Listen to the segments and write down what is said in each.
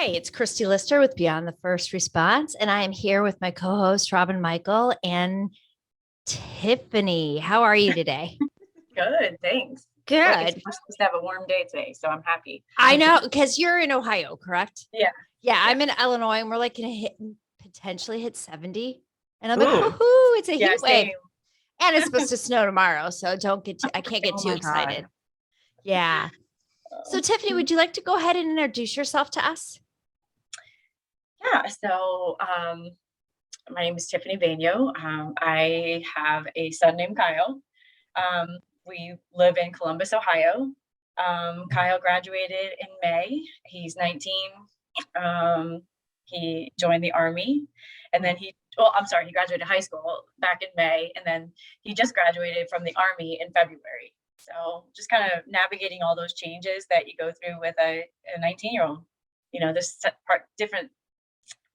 Hi, it's Christy Lister with Beyond the First Response, and I am here with my co-host Robin Michael and Tiffany. How are you today? Good, thanks. Like Good. we're supposed to have a warm day today, so I'm happy. I know because you're in Ohio, correct? Yeah. Yeah, Yeah. I'm in Illinois, and we're like going to potentially hit 70, and I'm like, Ooh. woohoo! It's a Yeah, heat wave, same. and it's supposed to snow tomorrow, so I can't get Oh too my excited. God. Yeah. So, Tiffany, would you like to go ahead and introduce yourself to us? Yeah, so my name is Tiffany Vanyo. I have a son named Kyle. We live in Columbus, Ohio. Kyle graduated in May. He's 19. He joined the Army, and then he graduated high school back in May, and then he just graduated from the Army in February. So just kind of navigating all those changes that you go through with a 19-year-old. This different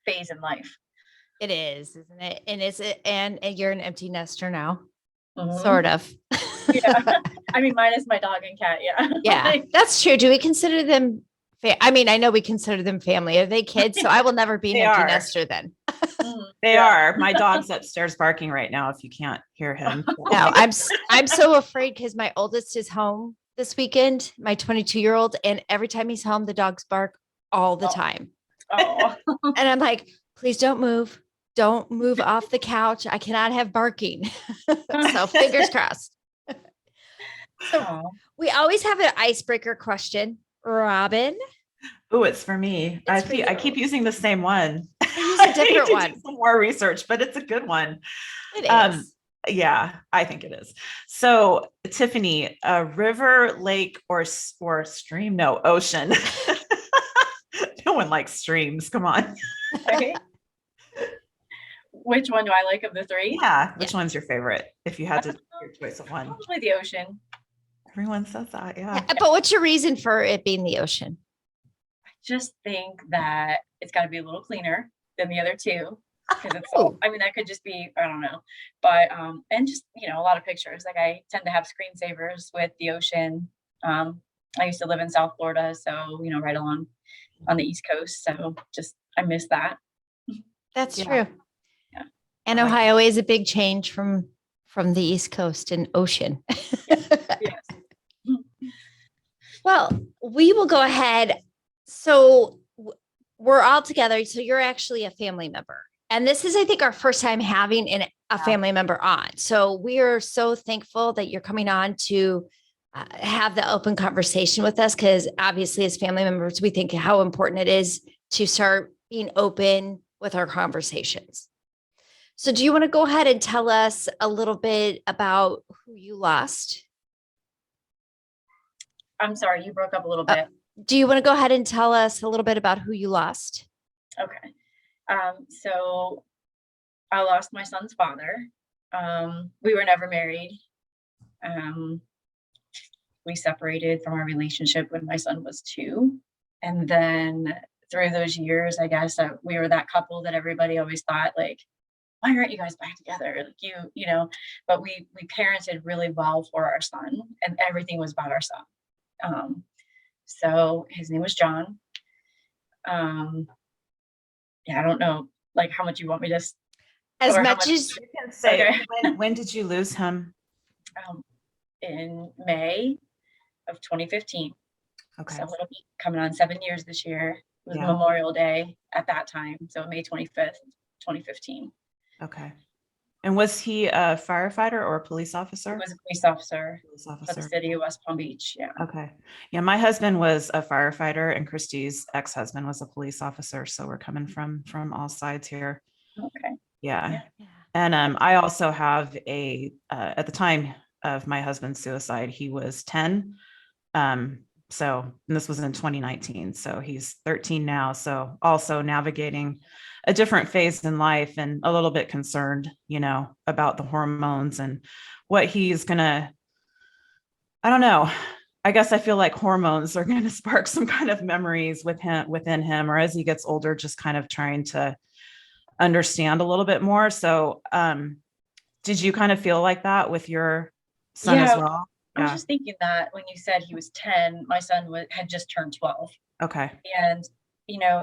phase in life. It is, isn't it? And you're an empty nester now, Mhm. sort of. Yeah. I mean, minus my dog and cat. Yeah. Yeah, that's true. Do we consider them? I mean, I know we consider them family. Are they kids? So I will never be an They empty are. nester then. They Yeah. are. My dog's upstairs barking right now if you can't hear him. No, I'm so afraid because my oldest is home this weekend, my 22-year-old, and every time he's home, the dogs bark all the Oh. time. Oh. And I'm like, please don't move. Don't move off the couch. I cannot have barking. So fingers crossed. Oh. We always have an icebreaker question. Robin, Oh, it's for me. It's for I keep using the same one. use a different I need to one. do some more research, but it's a good one. It is. Yeah, I think it is. So, Tiffany, a river, lake, or stream? No, ocean. No one likes streams. Come on. Okay. Which one do I like of the three? Yeah. Which one's your favorite? If you had to your choice of one. Probably the ocean. Everyone says that. Yeah. But what's your reason for it being the ocean? I just think that it's got to be a little cleaner than the other two. Because it's that could just be, I don't know. But, and just, a lot of pictures. Like I tend to have screensavers with the ocean. I used to live in South Florida. So, right along on the East Coast. So I miss that. That's Yeah. true. Yeah. And Ohio is a big change from the East Coast and ocean. Yes. Well, we will go ahead. So we're all together. So you're actually a family member. And this is, I think, our first time having a family member on. So we are so thankful that you're coming on to have the open conversation with us, because obviously as family members, we think how important it is to start being open with our conversations. So do you want to go ahead and tell us a little bit about who you lost? I'm sorry, you broke up a little bit. Do you want to go ahead and tell us a little bit about who you lost? Okay. So I lost my son's father. We were never married. We separated from our relationship when my son was 2. And then through those years, I guess we were that couple that everybody always thought, like, why aren't you guys back together? Like but we parented really well for our son, and everything was about our son. So his name was John. Yeah, I don't know, like how much you want me to. As much as you can say. Okay. When did you lose him? In May of 2015. Okay. So it'll be coming on 7 years this year. It was Yeah. Memorial Day at that time. So May 25th, 2015. Okay. And was he a firefighter or a police officer? He was a police officer Police for the officer. city of West Palm Beach. Yeah. Okay. Yeah, my husband was a firefighter and Christy's ex-husband was a police officer. So we're coming from all sides here. Okay. Yeah. Yeah. And I also have at the time of my husband's suicide, he was 10. So and this was in 2019. So he's 13 now. So also navigating a different phase in life and a little bit concerned, about the hormones and what he's gonna, I don't know. I guess I feel like hormones are going to spark some kind of memories within him, or as he gets older, just kind of trying to understand a little bit more. So, did you kind of feel like that with your son as well? I was just thinking that when you said he was 10, my son had just turned 12. Okay. And,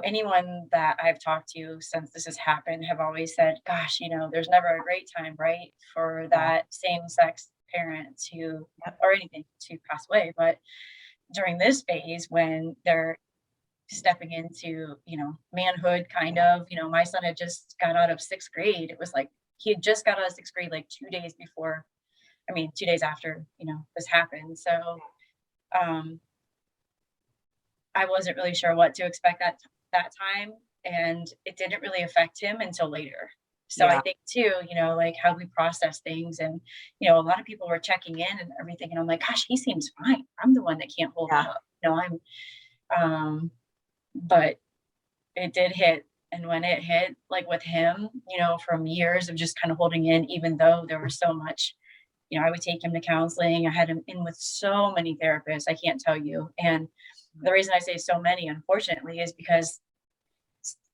anyone that I've talked to since this has happened have always said, gosh, there's never a great time, right, for that same sex parent to, or anything, to pass away. But during this phase, when they're stepping into, manhood, kind of, my son had just got out of 6th grade. It was like, he had just got out of 6th grade, like 2 days before, 2 days after, this happened. So, I wasn't really sure what to expect that time, and it didn't really affect him until later. So I think too, like how we process things, and a lot of people were checking in and everything, and I'm like, gosh, he seems fine. I'm the one that can't hold him up. But it did hit, and when it hit, like with him, from years of just kind of holding in, even though there was so much, I would take him to counseling. I had him in with so many therapists, I can't tell you. And the reason I say so many, unfortunately, is because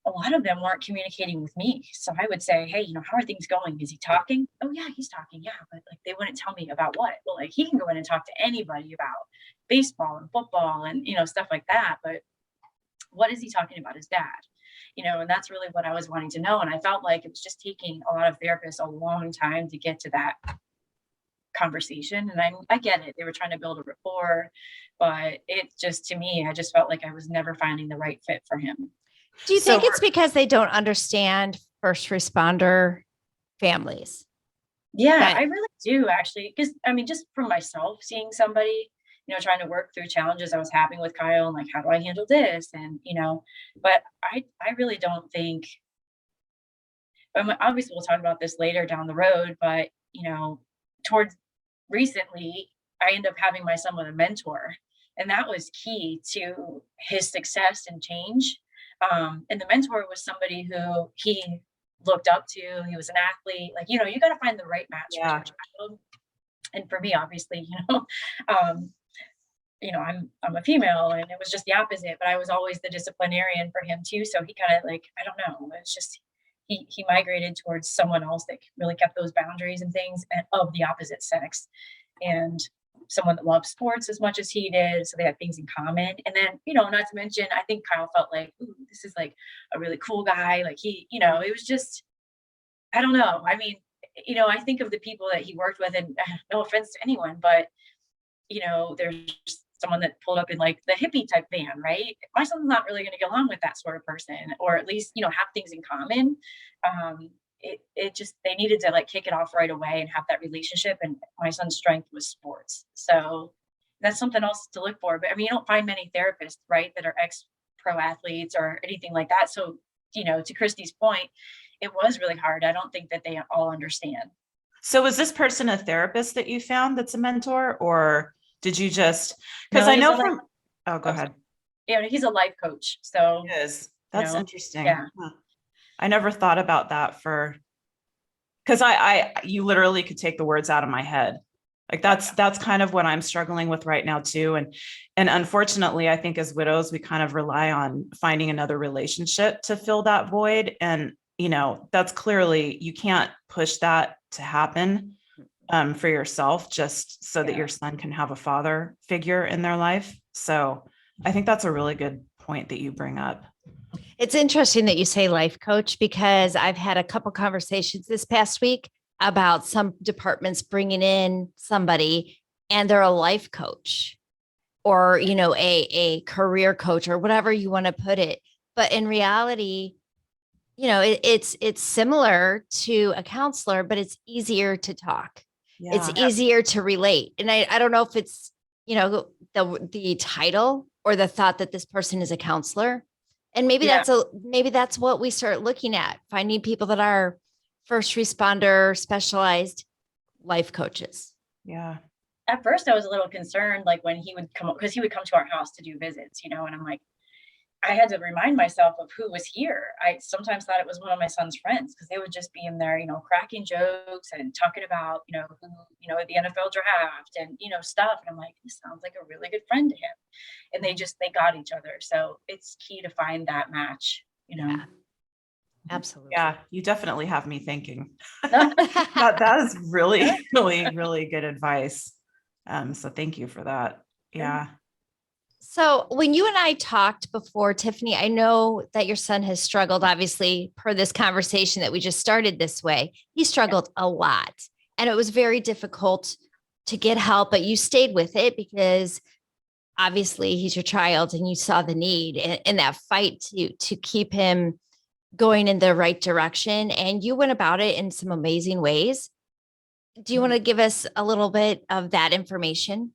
a lot of them weren't communicating with me. So I would say, hey, how are things going? Is he talking? Oh yeah, he's talking. Yeah. But like, they wouldn't tell me about what. Well, like, he can go in and talk to anybody about baseball and football and, stuff like that. But what is he talking about? His dad, and that's really what I was wanting to know. And I felt like it was just taking a lot of therapists a long time to get to that conversation. And I get it. They were trying to build a rapport, but it just, to me, I just felt like I was never finding the right fit for him. Do you think it's because they don't understand first responder families? Yeah, I really do, actually. Because just from myself, seeing somebody, trying to work through challenges I was having with Kyle, and like, how do I handle this? And, but I really don't think, obviously we'll talk about this later down the road, but, towards recently, I ended up having my son with a mentor, and that was key to his success and change. And the mentor was somebody who he looked up to. He was an athlete. Like, you got to find the right match for your child. And for me, obviously, um, I'm a female, and it was just the opposite, but I was always the disciplinarian for him too. So he kind of, like, I don't know, it's just, he migrated towards someone else that really kept those boundaries and things, and of the opposite sex, and someone that loved sports as much as he did. So they had things in common. And then, not to mention, I think Kyle felt like, ooh, this is like a really cool guy. Like, he, it was just, I don't know. I think of the people that he worked with, and no offense to anyone, but, there's someone that pulled up in like the hippie type van, right? My son's not really going to get along with that sort of person, or at least, have things in common. It just, they needed to like kick it off right away and have that relationship. And my son's strength was sports. So that's something else to look for. But you don't find many therapists, right, that are ex-pro athletes or anything like that. So, to Christy's point, it was really hard. I don't think that they all understand. So is this person a therapist that you found that's a mentor, or did you just, because No, I know from, go ahead. Yeah, he's a life coach. So He is. That's interesting. Yeah. Huh. I never thought about that because you literally could take the words out of my head. Like that's kind of what I'm struggling with right now too. And unfortunately, I think as widows, we kind of rely on finding another relationship to fill that void. And, that's clearly, you can't push that to happen for yourself, just so that your son can have a father figure in their life. So I think that's a really good point that you bring up. It's interesting that you say life coach, because I've had a couple conversations this past week about some departments bringing in somebody and they're a life coach, or, a career coach, or whatever you want to put it. But in reality, it's similar to a counselor, but it's easier to talk. Yeah. It's easier to relate. And I don't know if it's, the title or the thought that this person is a counselor. And maybe that's what we start looking at, finding people that are first responder specialized life coaches. Yeah. At first I was a little concerned, like when he would come, because he would come to our house to do visits, and I'm like, I had to remind myself of who was here. I sometimes thought it was one of my son's friends, because they would just be in there, cracking jokes and talking about, who, the NFL draft and, stuff. And I'm like, this sounds like a really good friend to him. And they got each other. So it's key to find that match, Yeah, absolutely. Yeah, you definitely have me thinking. That is really, really, really good advice. So thank you for that. Yeah. So when you and I talked before, Tiffany, I know that your son has struggled, obviously, per this conversation that we just started this way. He struggled a lot, and it was very difficult to get help, but you stayed with it because obviously he's your child and you saw the need in that fight to keep him going in the right direction. And you went about it in some amazing ways. Do you want to give us a little bit of that information?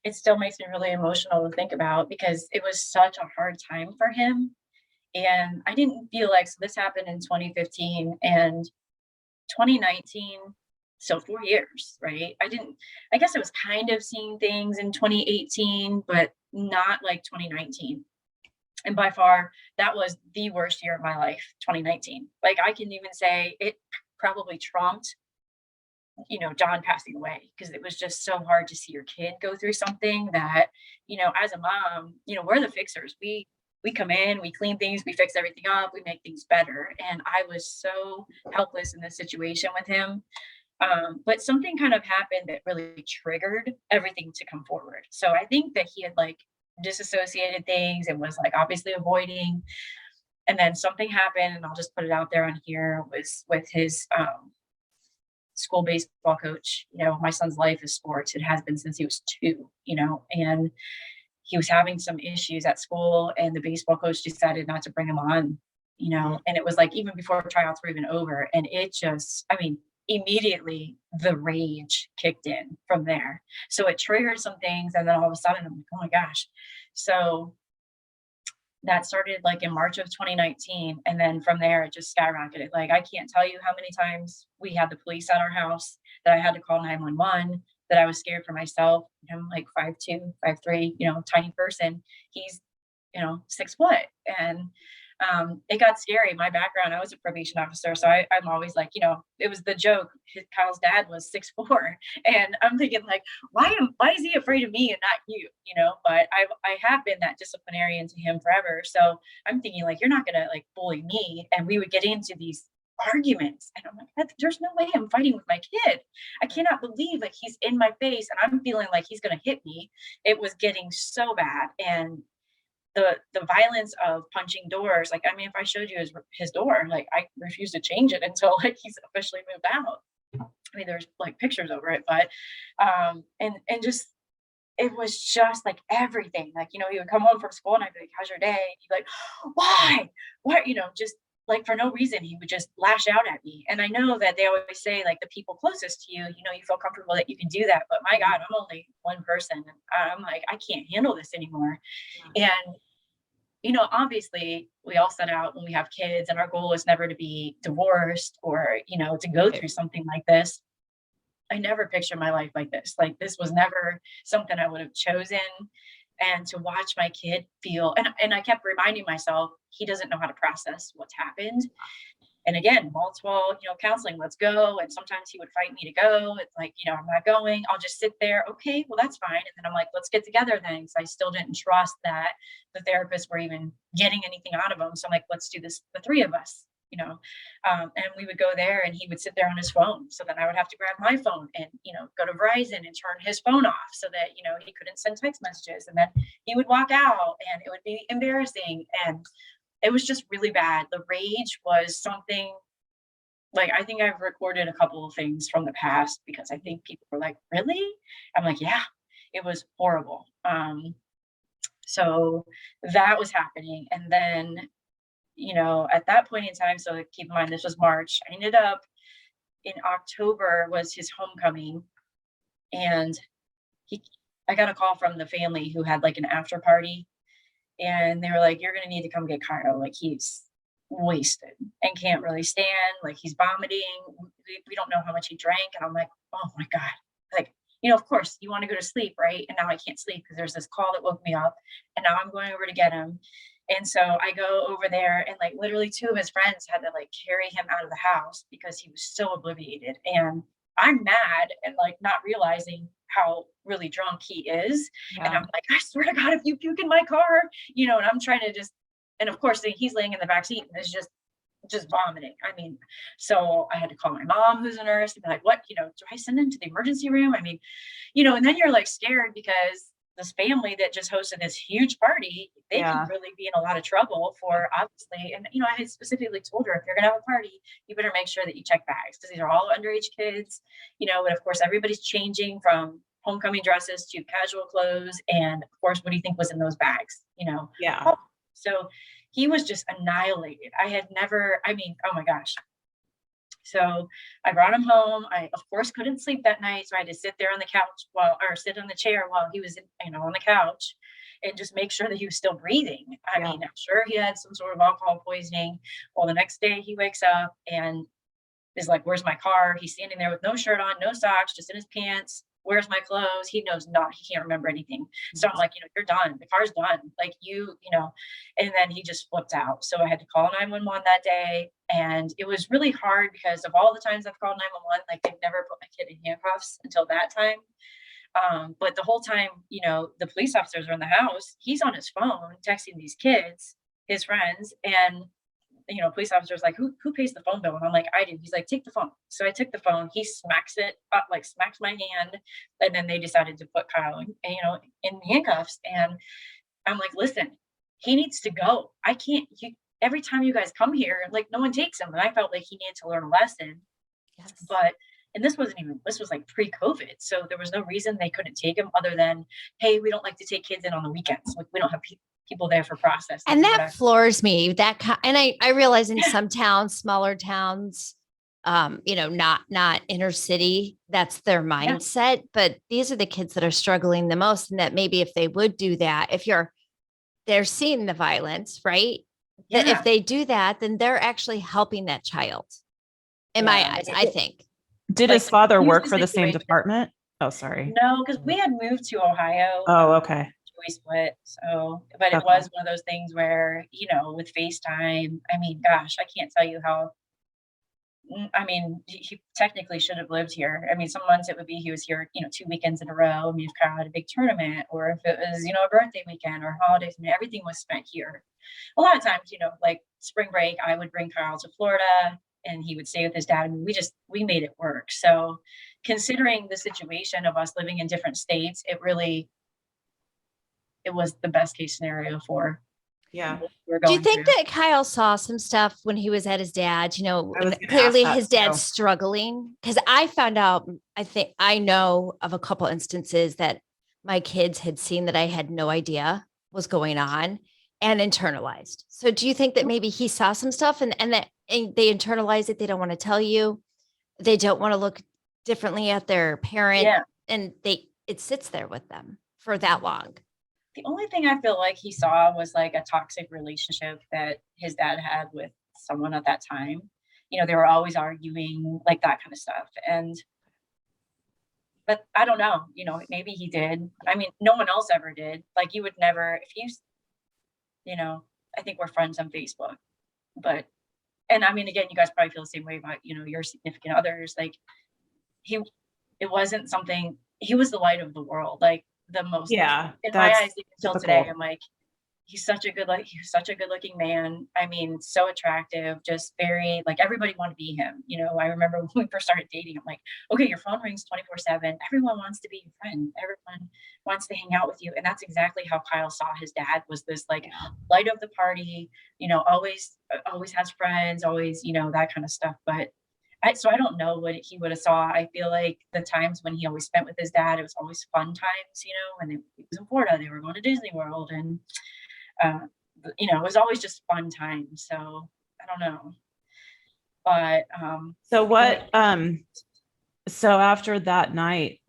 It still makes me really emotional to think about because it was such a hard time for him. And I didn't feel like, so this happened in 2015 and 2019. So 4 years, right? I guess I was kind of seeing things in 2018, but not like 2019. And by far, that was the worst year of my life, 2019. Like I can even say it probably trumped, John passing away because it was just so hard to see your kid go through something that, as a mom, we're the fixers. We come in, we clean things, we fix everything up, we make things better. And I was so helpless in this situation with him. But something kind of happened that really triggered everything to come forward. So I think that he had like disassociated things and was like obviously avoiding. And then something happened, and I'll just put it out there on here, was with his school baseball coach. My son's life is sports. It has been since he was 2, and he was having some issues at school, and the baseball coach decided not to bring him on, and it was like even before tryouts were even over. And it just, I mean, immediately the rage kicked in from there. So it triggered some things, and then all of a sudden I'm like, oh my gosh. So that started like in March of 2019. And then from there, it just skyrocketed. Like, I can't tell you how many times we had the police at our house, that I had to call 911, that I was scared for myself. I'm like 5'2", 5'3", tiny person. He's, 6 foot. And it got scary. My background, I was a probation officer. So I'm always like, it was the joke. Kyle's dad was 6'4", and I'm thinking like, why is he afraid of me and not you? But I have been that disciplinarian to him forever. So I'm thinking like, you're not going to like bully me. And we would get into these arguments, and I'm like, there's no way I'm fighting with my kid. I cannot believe like he's in my face and I'm feeling like he's going to hit me. It was getting so bad. And the violence of punching doors, like, I mean, if I showed you his door, like I refuse to change it until like he's officially moved out. I mean, there's like pictures over it, but and just, it was just like everything. Like, he would come home from school and I'd be like, how's your day? He'd be like, why? What? Just like for no reason, he would just lash out at me. And I know that they always say like the people closest to you, you feel comfortable that you can do that. But my God, I'm only one person. And I'm like, I can't handle this anymore. And obviously we all set out when we have kids, and our goal is never to be divorced or, to go through something like this. I never pictured my life like this. Like, this was never something I would have chosen. And to watch my kid feel, and I kept reminding myself, he doesn't know how to process what's happened. And again, multiple, counseling, let's go. And sometimes he would fight me to go. It's like, I'm not going. I'll just sit there. Okay, well, that's fine. And then I'm like, let's get together then. Because I still didn't trust that the therapists were even getting anything out of him. So I'm like, let's do this, the 3 of us, and we would go there and he would sit there on his phone. So then I would have to grab my phone and, go to Verizon and turn his phone off so that, he couldn't send text messages. And then he would walk out and it would be embarrassing. And it was just really bad. The rage was something like, I think I've recorded a couple of things from the past because I think people were like, really? I'm like, yeah, it was horrible. So that was happening. And then, at that point in time, so keep in mind, this was March. I ended up in October was his homecoming. And I got a call from the family who had like an after party. And they were like, you're going to need to come get Kyle. Like, he's wasted and can't really stand. Like, he's vomiting. We don't know how much he drank. And I'm like, oh my God. Like, of course you want to go to sleep, right? And now I can't sleep because there's this call that woke me up. And now I'm going over to get him. And so I go over there, and like literally 2 of his friends had to like carry him out of the house because he was so obliviated. And I'm mad and like not realizing how really drunk he is. Yeah. And I'm like, I swear to God, if you puke in my car, and I'm trying to just, and of course he's laying in the back seat and is just vomiting. I mean, so I had to call my mom, who's a nurse, and be like, what, do I send him to the emergency room? I mean, and then you're like scared because this family that just hosted this huge party, they Yeah. could really be in a lot of trouble for obviously. And, I had specifically told her, if you're going to have a party, you better make sure that you check bags because these are all underage kids, and of course, everybody's changing from homecoming dresses to casual clothes. And of course, what do you think was in those bags? Yeah. So he was just annihilated. I had never, oh my gosh. So I brought him home. I, of course, couldn't sleep that night. So I had to sit there on the couch sit on the chair while he was, on the couch and just make sure that he was still breathing. I Yeah. mean, I'm sure he had some sort of alcohol poisoning. Well, the next day he wakes up and is like, where's my car? He's standing there with no shirt on, no socks, just in his pants. Where's my clothes? He knows not, he can't remember anything. So I'm like, you're done. The car's done. Like and then he just flipped out. So I had to call 911 that day. And it was really hard because of all the times I've called 911, like they've never put my kid in handcuffs until that time. But the whole time, the police officers are in the house, he's on his phone texting these kids, his friends, and police officer's like, who pays the phone bill? And I'm like, I do. He's like, take the phone. So I took the phone. He smacks it up, like smacks my hand. And then they decided to put Kyle in handcuffs. And I'm like, listen, he needs to go. I can't, every time you guys come here, like no one takes him. And I felt like he needed to learn a lesson. Yes. But, and this was like pre-COVID. So there was no reason they couldn't take him other than, hey, we don't like to take kids in on the weekends. Like we don't have people there for process. And that floors me. And I realize in some towns, smaller towns, not inner city, that's their mindset. But these are the kids that are struggling the most. And that maybe if they would do that, they're seeing the violence, right? That if they do that, then they're actually helping that child. In my eyes, I think. Did his father work for the same department? Oh, sorry. No, because we had moved to Ohio. Oh, okay. We split. So, but it was one of those things where, with FaceTime, I mean, gosh, I can't tell you how, he technically should have lived here. I mean, some months it would be, he was here, 2 weekends in a row. I mean, if Kyle had a big tournament or if it was, a birthday weekend or holidays, everything was spent here. A lot of times, like spring break, I would bring Kyle to Florida and he would stay with his dad. I mean, we made it work. So considering the situation of us living in different states, it was the best case scenario for Yeah. Do you think that Kyle saw some stuff when he was at his dad's, clearly his dad's struggling? Because I found out, I know of a couple instances that my kids had seen that I had no idea was going on and internalized. So do you think that maybe he saw some stuff and they internalize it? They don't want to tell you. They don't want to look differently at their parent. Yeah. And it sits there with them for that long. The only thing I feel like he saw was like a toxic relationship that his dad had with someone at that time. They were always arguing, like that kind of stuff. But I don't know, maybe he did. I mean, no one else ever did. Like you would never, if you, I think we're friends on Facebook, but, and I mean, again, you guys probably feel the same way about, your significant others. Like it wasn't something, he was the light of the world. Like, the most in my eyes until today. I'm like, he's such a good looking man. I mean, so attractive, just very like everybody wanted to be him. I remember when we first started dating, I'm like, okay, your phone rings 24/7. Everyone wants to be your friend. Everyone wants to hang out with you. And that's exactly how Kyle saw his dad, was this like light of the party, always has friends, always, that kind of stuff. But so I don't know what he would have saw. I feel like the times when he always spent with his dad, it was always fun times, when he was in Florida, they were going to Disney World and, it was always just fun times. So I don't know. But so after that night,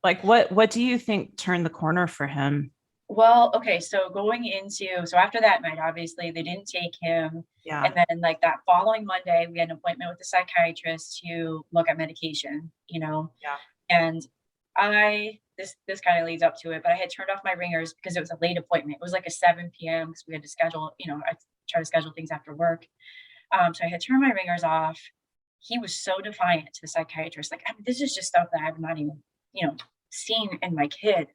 like what do you think turned the corner for him? Well, okay, so so after that night, obviously they didn't take him. Yeah. And then like that following Monday, we had an appointment with the psychiatrist to look at medication, Yeah. And this kind of leads up to it, but I had turned off my ringers because it was a late appointment. It was like a 7 p.m. because we had to schedule, I try to schedule things after work. So I had turned my ringers off. He was so defiant to the psychiatrist. Like, I mean, this is just stuff that I've not even, seen in my kid.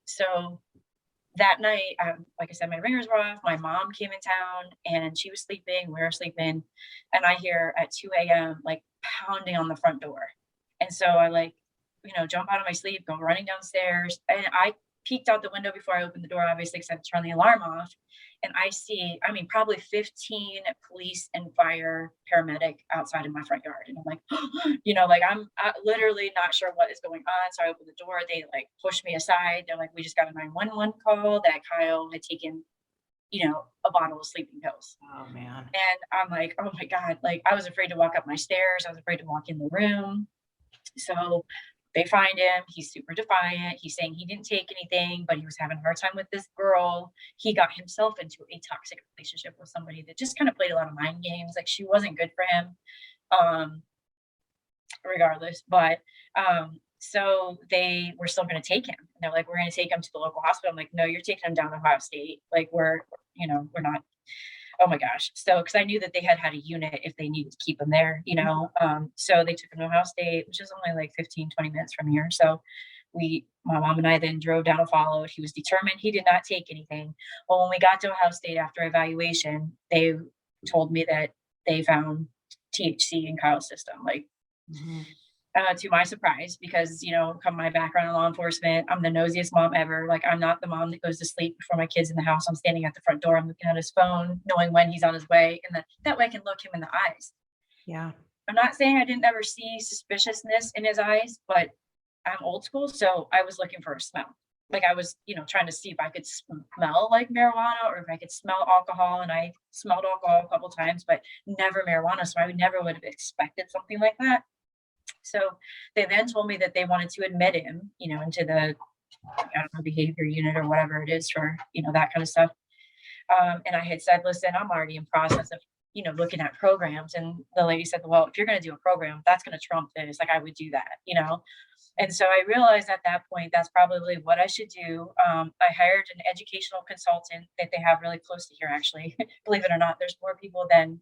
So that night, like I said, my ringers were off. My mom came in town and she was sleeping. We were sleeping. And I hear at 2 a.m. like pounding on the front door. And so I like jump out of my sleep, go running downstairs. And I peeked out the window before I opened the door, obviously, because I had to turn the alarm off. And I see, probably 15 police and fire paramedic outside of my front yard. And I'm like, I'm literally not sure what is going on. So I opened the door. They like pushed me aside. They're like, we just got a 911 call that Kyle had taken, a bottle of sleeping pills. Oh man. And I'm like, oh my God, like I was afraid to walk up my stairs. I was afraid to walk in the room. So they find him. He's super defiant. He's saying he didn't take anything, but he was having a hard time with this girl. He got himself into a toxic relationship with somebody that just kind of played a lot of mind games. Like she wasn't good for him, regardless. But so they were still going to take him. And they're like, we're going to take him to the local hospital. I'm like, no, you're taking him down to Ohio State. Like we're not. Oh my gosh. So, because I knew that they had a unit if they needed to keep him there, so they took him to Ohio State, which is only like 15, 20 minutes from here. So my mom and I then drove down and followed. He was determined he did not take anything. Well, when we got to Ohio State after evaluation, they told me that they found THC in Kyle's system. Like, to my surprise, because, come my background in law enforcement, I'm the nosiest mom ever. Like, I'm not the mom that goes to sleep before my kid's in the house. I'm standing at the front door. I'm looking at his phone, knowing when he's on his way. And that way I can look him in the eyes. Yeah. I'm not saying I didn't ever see suspiciousness in his eyes, but I'm old school. So I was looking for a smell. Like I was, trying to see if I could smell like marijuana or if I could smell alcohol. And I smelled alcohol a couple times, but never marijuana. So I never would have expected something like that. So they then told me that they wanted to admit him, into the behavior unit or whatever it is for, that kind of stuff. And I had said, listen, I'm already in process of, looking at programs. And the lady said, well, if you're going to do a program, that's going to trump this. Like I would do that, And so I realized at that point, that's probably what I should do. I hired an educational consultant that they have really close to here, actually. Believe it or not, there's more people than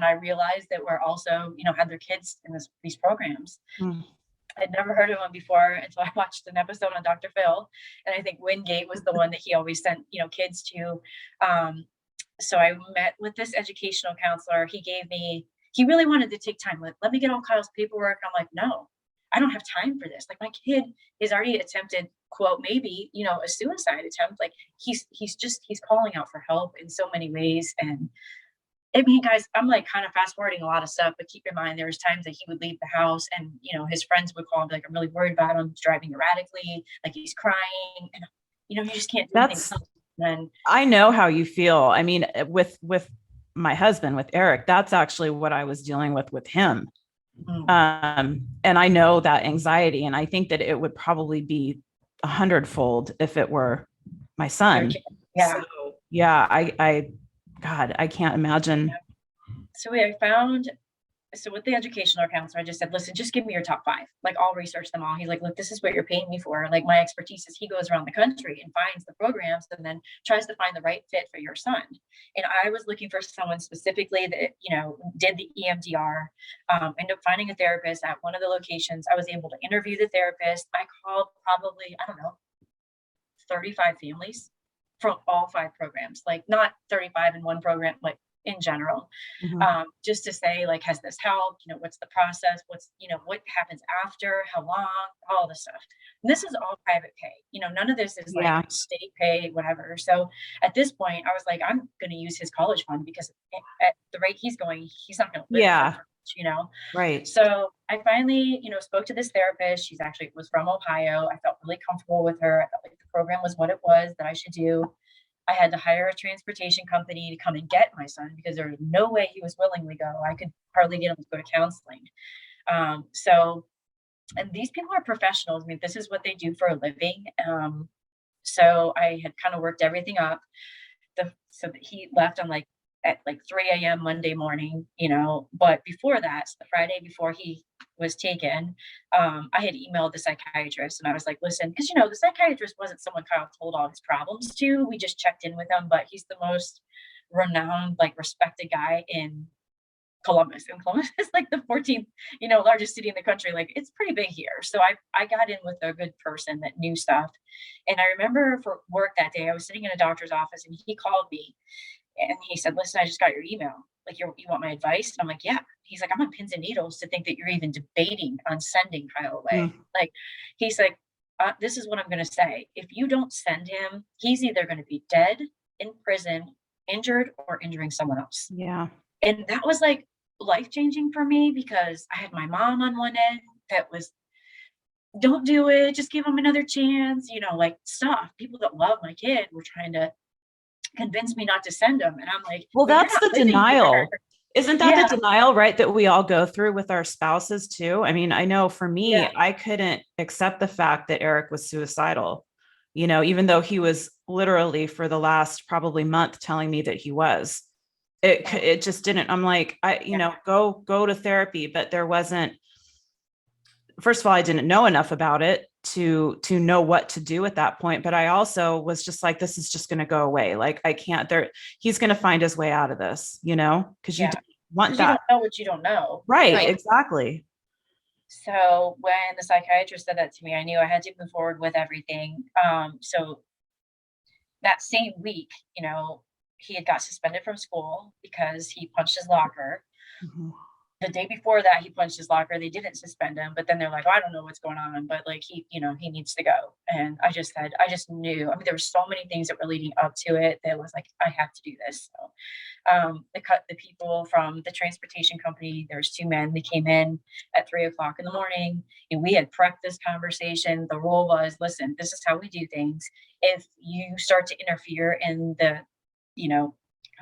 I realized that were also, had their kids in these programs. I'd never heard of him before until I watched an episode on Dr. Phil. And I think Wingate was the one that he always sent, kids to. So I met with this educational counselor. He really wanted to take time. Let me get all Kyle's paperwork. I'm like, no, I don't have time for this. Like my kid has already attempted, quote, maybe, a suicide attempt. Like he's calling out for help in so many ways. And guys, I'm like kind of fast forwarding a lot of stuff, but keep in mind, there was times that he would leave the house and, his friends would call and be like, I'm really worried about him. He's driving erratically, like he's crying. And, you just can't do anything. And I know how you feel. I mean, with my husband, with Eric, that's actually what I was dealing with him. And I know that anxiety, and I think that it would probably be 100-fold if it were my son. Yeah. So, yeah, God, I can't imagine. So with the educational counselor, I just said, listen, just give me your top 5. Like I'll research them all. He's like, look, this is what you're paying me for. Like my expertise is he goes around the country and finds the programs and then tries to find the right fit for your son. And I was looking for someone specifically that, did the EMDR, ended up finding a therapist at one of the locations. I was able to interview the therapist. I called probably, 35 families from all 5 programs, like not 35 in one program, like in general, just to say, like, has this helped? What's the process? What's, what happens after? How long? All this stuff. And this is all private pay. None of this is like state pay, whatever. So at this point, I was like, I'm going to use his college fund because at the rate he's going, he's not going to live. Right. So I finally, spoke to this therapist. She's actually was from Ohio. I felt really comfortable with her. I felt like the program was what it was that I should do. I had to hire a transportation company to come and get my son because there was no way he was willingly go. I could hardly get him to go to counseling. And these people are professionals. I mean, this is what they do for a living. So I had kind of worked everything up. So that he left on at 3 a.m. Monday morning, but before that, the Friday before he was taken, I had emailed the psychiatrist and I was like, listen, because, the psychiatrist wasn't someone Kyle told all his problems to. We just checked in with him, but he's the most renowned, respected guy in Columbus. And Columbus is like the 14th, largest city in the country. Like it's pretty big here. So I got in with a good person that knew stuff. And I remember for work that day, I was sitting in a doctor's office and he called me. And he said, listen, I just got your email. like, you want my advice? And I'm like, yeah. He's like, I'm on pins and needles to think that you're even debating on sending Kyle away. Mm. Like, he's like, this is what I'm going to say. If you don't send him, he's either going to be dead, in prison, injured, or injuring someone else. Yeah. And that was like life-changing for me, because I had my mom on one end that was, don't do it, just give him another chance, like, stuff. People that love my kid were trying to convince me not to send him. And I'm like, Well, but you're that's not the living here. denial. Isn't that Yeah. the denial, right? That we all go through with our spouses too. I mean, I know for me, Yeah. I couldn't accept the fact that Eric was suicidal, even though he was literally for the last probably month telling me that he was. It just didn't. I'm like, go to therapy, but there wasn't. First of all, I didn't know enough about it to know what to do at that point. But I also was just like, this is just going to go away. Like, I can't he's going to find his way out of this, because you Yeah. don't want You don't that. know what you don't know. Right. Exactly. So when the psychiatrist said that to me, I knew I had to move forward with everything. So that same week, he had got suspended from school because he punched his locker. Mhm. The day before that, he punched his locker. They didn't suspend him, but then they're like, oh, I don't know what's going on, but like, he needs to go. And I just knew. I mean, there were so many things that were leading up to it that was like, I have to do this. So the people from the transportation company, there's two men, they came in at 3:00 in the morning, and we had prepped this conversation. The rule was, listen, this is how we do things. If you start to interfere in the,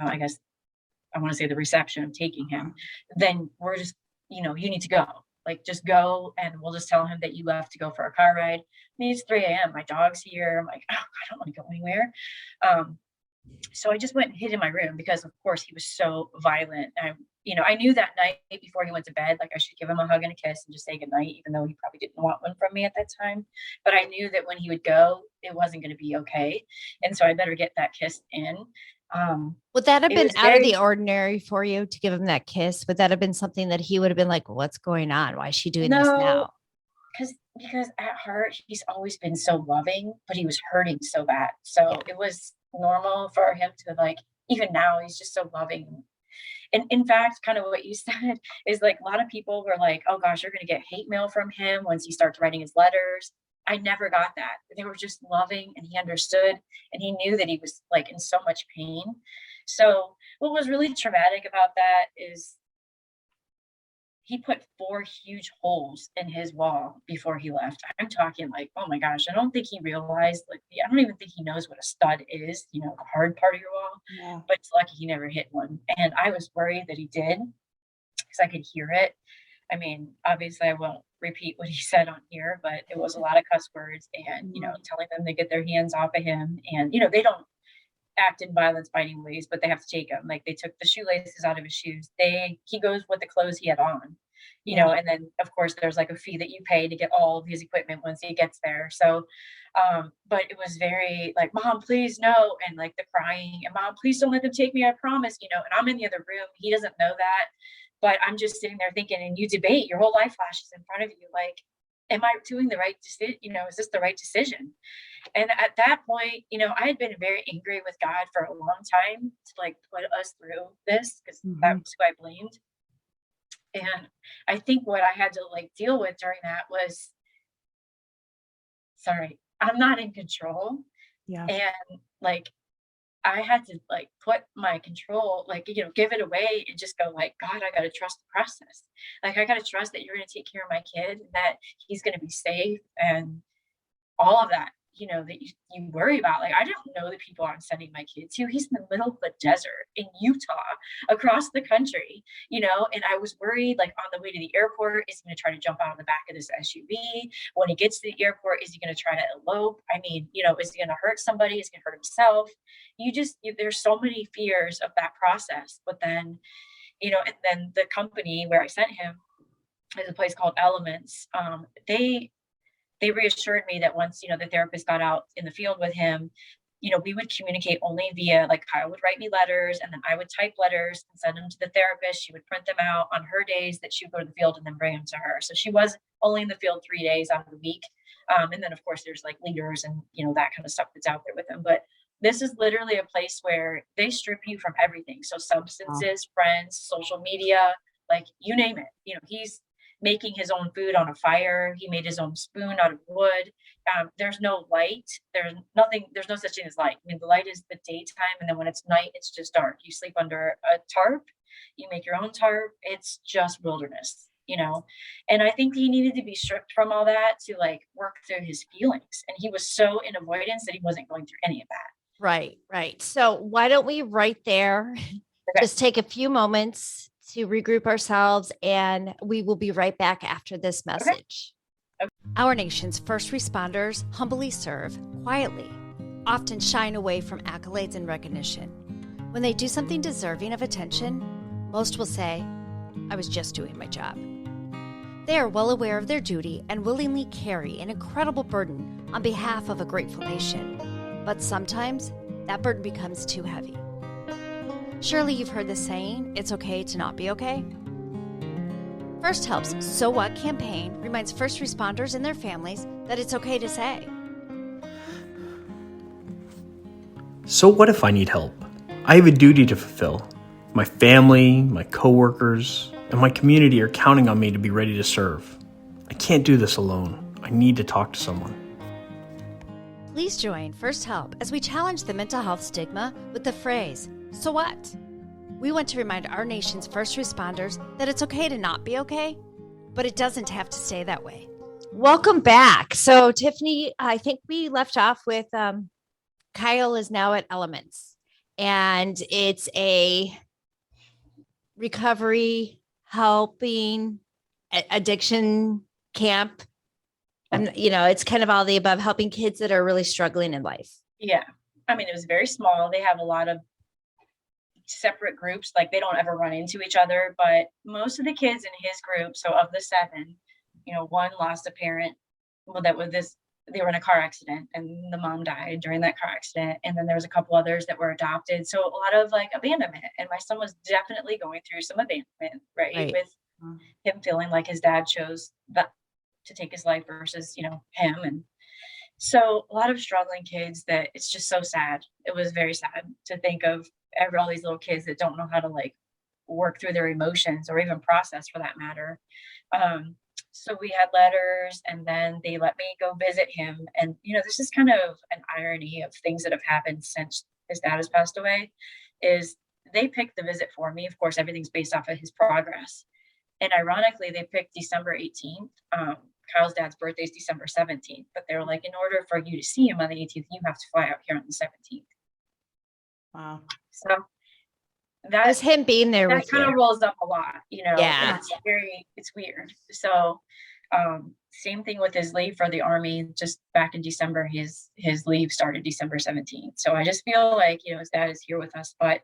I guess I want to say the reception of taking him, then we're just, you need to go. Like, just go, and we'll just tell him that you left to go for a car ride. I mean, it's 3 a.m. My dog's here. I'm like, oh, I don't want to go anywhere. So I just went and hid in my room because, of course, he was so violent. I knew that night before he went to bed, like, I should give him a hug and a kiss and just say goodnight, even though he probably didn't want one from me at that time. But I knew that when he would go, it wasn't going to be okay. And so I better get that kiss in. Would that have It been was out of very- the ordinary for you to give him that kiss? Would that have been something that he would have been like, what's going on? Why is she doing this No, now? because at heart, he's always been so loving, but he was hurting so bad. So it was normal for him to, like, even now, he's just so loving. And in fact, kind of what you said is, like, a lot of people were like, oh gosh, you're going to get hate mail from him once he starts writing his letters. I never got that. They were just loving, and he understood, and he knew that he was, like, in so much pain. So what was really traumatic about that is he put 4 huge holes in his wall before he left. I'm talking like, oh my gosh, I don't think he realized, like, I don't even think he knows what a stud is, the hard part of your wall. Yeah. But it's lucky he never hit one. And I was worried that he did, because I could hear it. I mean, obviously I won't repeat what he said on here, but it was a lot of cuss words and, telling them to get their hands off of him. And, they don't act in violence by any ways, but they have to take him. Like, they took the shoelaces out of his shoes. He goes with the clothes he had on, and then of course there's like a fee that you pay to get all of his equipment once he gets there. So, but it was very like, Mom, please no. And like the crying, and Mom, please don't let them take me. I promise, and I'm in the other room. He doesn't know that, but I'm just sitting there thinking, and you debate, your whole life flashes in front of you. Like, am I doing the right decision? Is this the right decision? And at that point, I had been very angry with God for a long time to, like, put us through this, because that was who I blamed. And I think what I had to, like, deal with during that was, sorry, I'm not in control. Yeah. And like, I had to, like, put my control, like, give it away and just go like, God, I got to trust the process. Like, I got to trust that you're going to take care of my kid, that he's going to be safe, and all of that, that you worry about. Like, I don't know the people I'm sending my kid to. He's in the middle of the desert in Utah, across the country, and I was worried, like, on the way to the airport, is he going to try to jump out of the back of this SUV? When he gets to the airport, is he going to try to elope? I mean, is he going to hurt somebody? Is he going to hurt himself? There's so many fears of that process. But then, and then the company where I sent him is a place called Elements. They reassured me that once, the therapist got out in the field with him, we would communicate only via, like, Kyle would write me letters, and then I would type letters and send them to the therapist. She would print them out on her days that she would go to the field and then bring them to her. So she was only in the field 3 days out of the week. And then of course there's like leaders and, that kind of stuff that's out there with them. But This is literally a place where they strip you from everything. So substances, friends, social media, like you name it. He's making his own food on a fire. He made his own spoon out of wood. There's no light. There's nothing. There's no such thing as light. I mean, the light is the daytime, and then when it's night, it's just dark. You sleep under a tarp. You make your own tarp. It's just wilderness. And I think he needed to be stripped from all that to like work through his feelings. And he was so in avoidance that he wasn't going through any of that. Right, right. So why don't we right there Okay. just take a few moments to regroup ourselves, and we will be right back after this message. Okay. Our nation's first responders humbly serve quietly, often shying away from accolades and recognition. When they do something deserving of attention, most will say, "I was just doing my job." They are well aware of their duty and willingly carry an incredible burden on behalf of a grateful nation. But sometimes that burden becomes too heavy. Surely you've heard the saying, "It's okay to not be okay." First Help's So What campaign reminds first responders and their families that it's okay to say, So what if I need help? I have a duty to fulfill. My family, my coworkers, and my community are counting on me to be ready to serve. I can't do this alone. I need to talk to someone. Please join First Help as we challenge the mental health stigma with the phrase, "So what?" We want to remind our nation's first responders that it's okay to not be okay, but it doesn't have to stay that way. Welcome back. So, Tiffany, I think we left off with Kyle is now at Elements, and it's a recovery, helping, addiction camp. It's kind of all the above, helping kids that are really struggling in life. Yeah. I mean, it was very small. They have a lot of separate groups, like they don't ever run into each other, but most of the kids in his group, so of the 7, one lost a parent. Well, they were in a car accident and the mom died during that car accident. And then there was a couple others that were adopted. So a lot of like abandonment. And my son was definitely going through some abandonment, right? With him feeling like his dad chose that to take his life versus, him. And so a lot of struggling kids that it's just so sad. It was very sad to think of all these little kids that don't know how to like work through their emotions or even process for that matter. So we had letters, and then they let me go visit him. And, this is kind of an irony of things that have happened since his dad has passed away, is they picked the visit for me. Of course, everything's based off of his progress. And ironically, they picked December 18th. Kyle's dad's birthday is December 17th, but they were like, in order for you to see him on the 18th, you have to fly out here on the 17th. Wow. So that was him being there that with kind you. of rolls up a lot, Yeah. It's weird. So same thing with his leave for the Army. Just back in December, his leave started December 17th. So I just feel like, his dad is here with us. But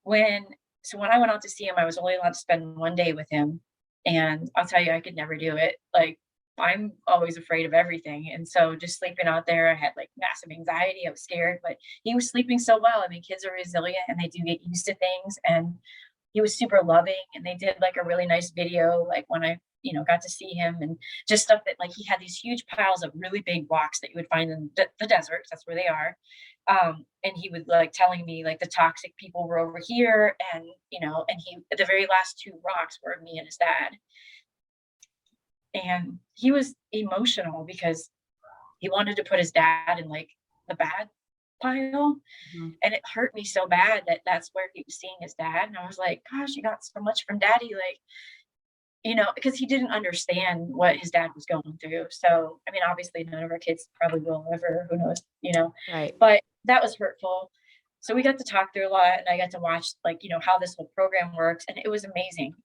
when I went out to see him, I was only allowed to spend one day with him. And I'll tell you, I could never do it. Like, I'm always afraid of everything. And so just sleeping out there, I had like massive anxiety. I was scared, but he was sleeping so well. I mean, kids are resilient and they do get used to things. And he was super loving. And they did like a really nice video, like when I, got to see him, and just stuff that like he had these huge piles of really big rocks that you would find in the deserts. That's where they are. And he was like telling me like the toxic people were over here. And, and the very last 2 rocks were me and his dad. And he was emotional because he wanted to put his dad in like the bad pile. Mm-hmm. And it hurt me so bad that that's where he was seeing his dad. And I was like, gosh, you got so much from daddy. Like, because he didn't understand what his dad was going through. So, I mean, obviously none of our kids probably will ever, who knows, Right. But that was hurtful. So we got to talk through a lot, and I got to watch like, how this whole program works. And it was amazing.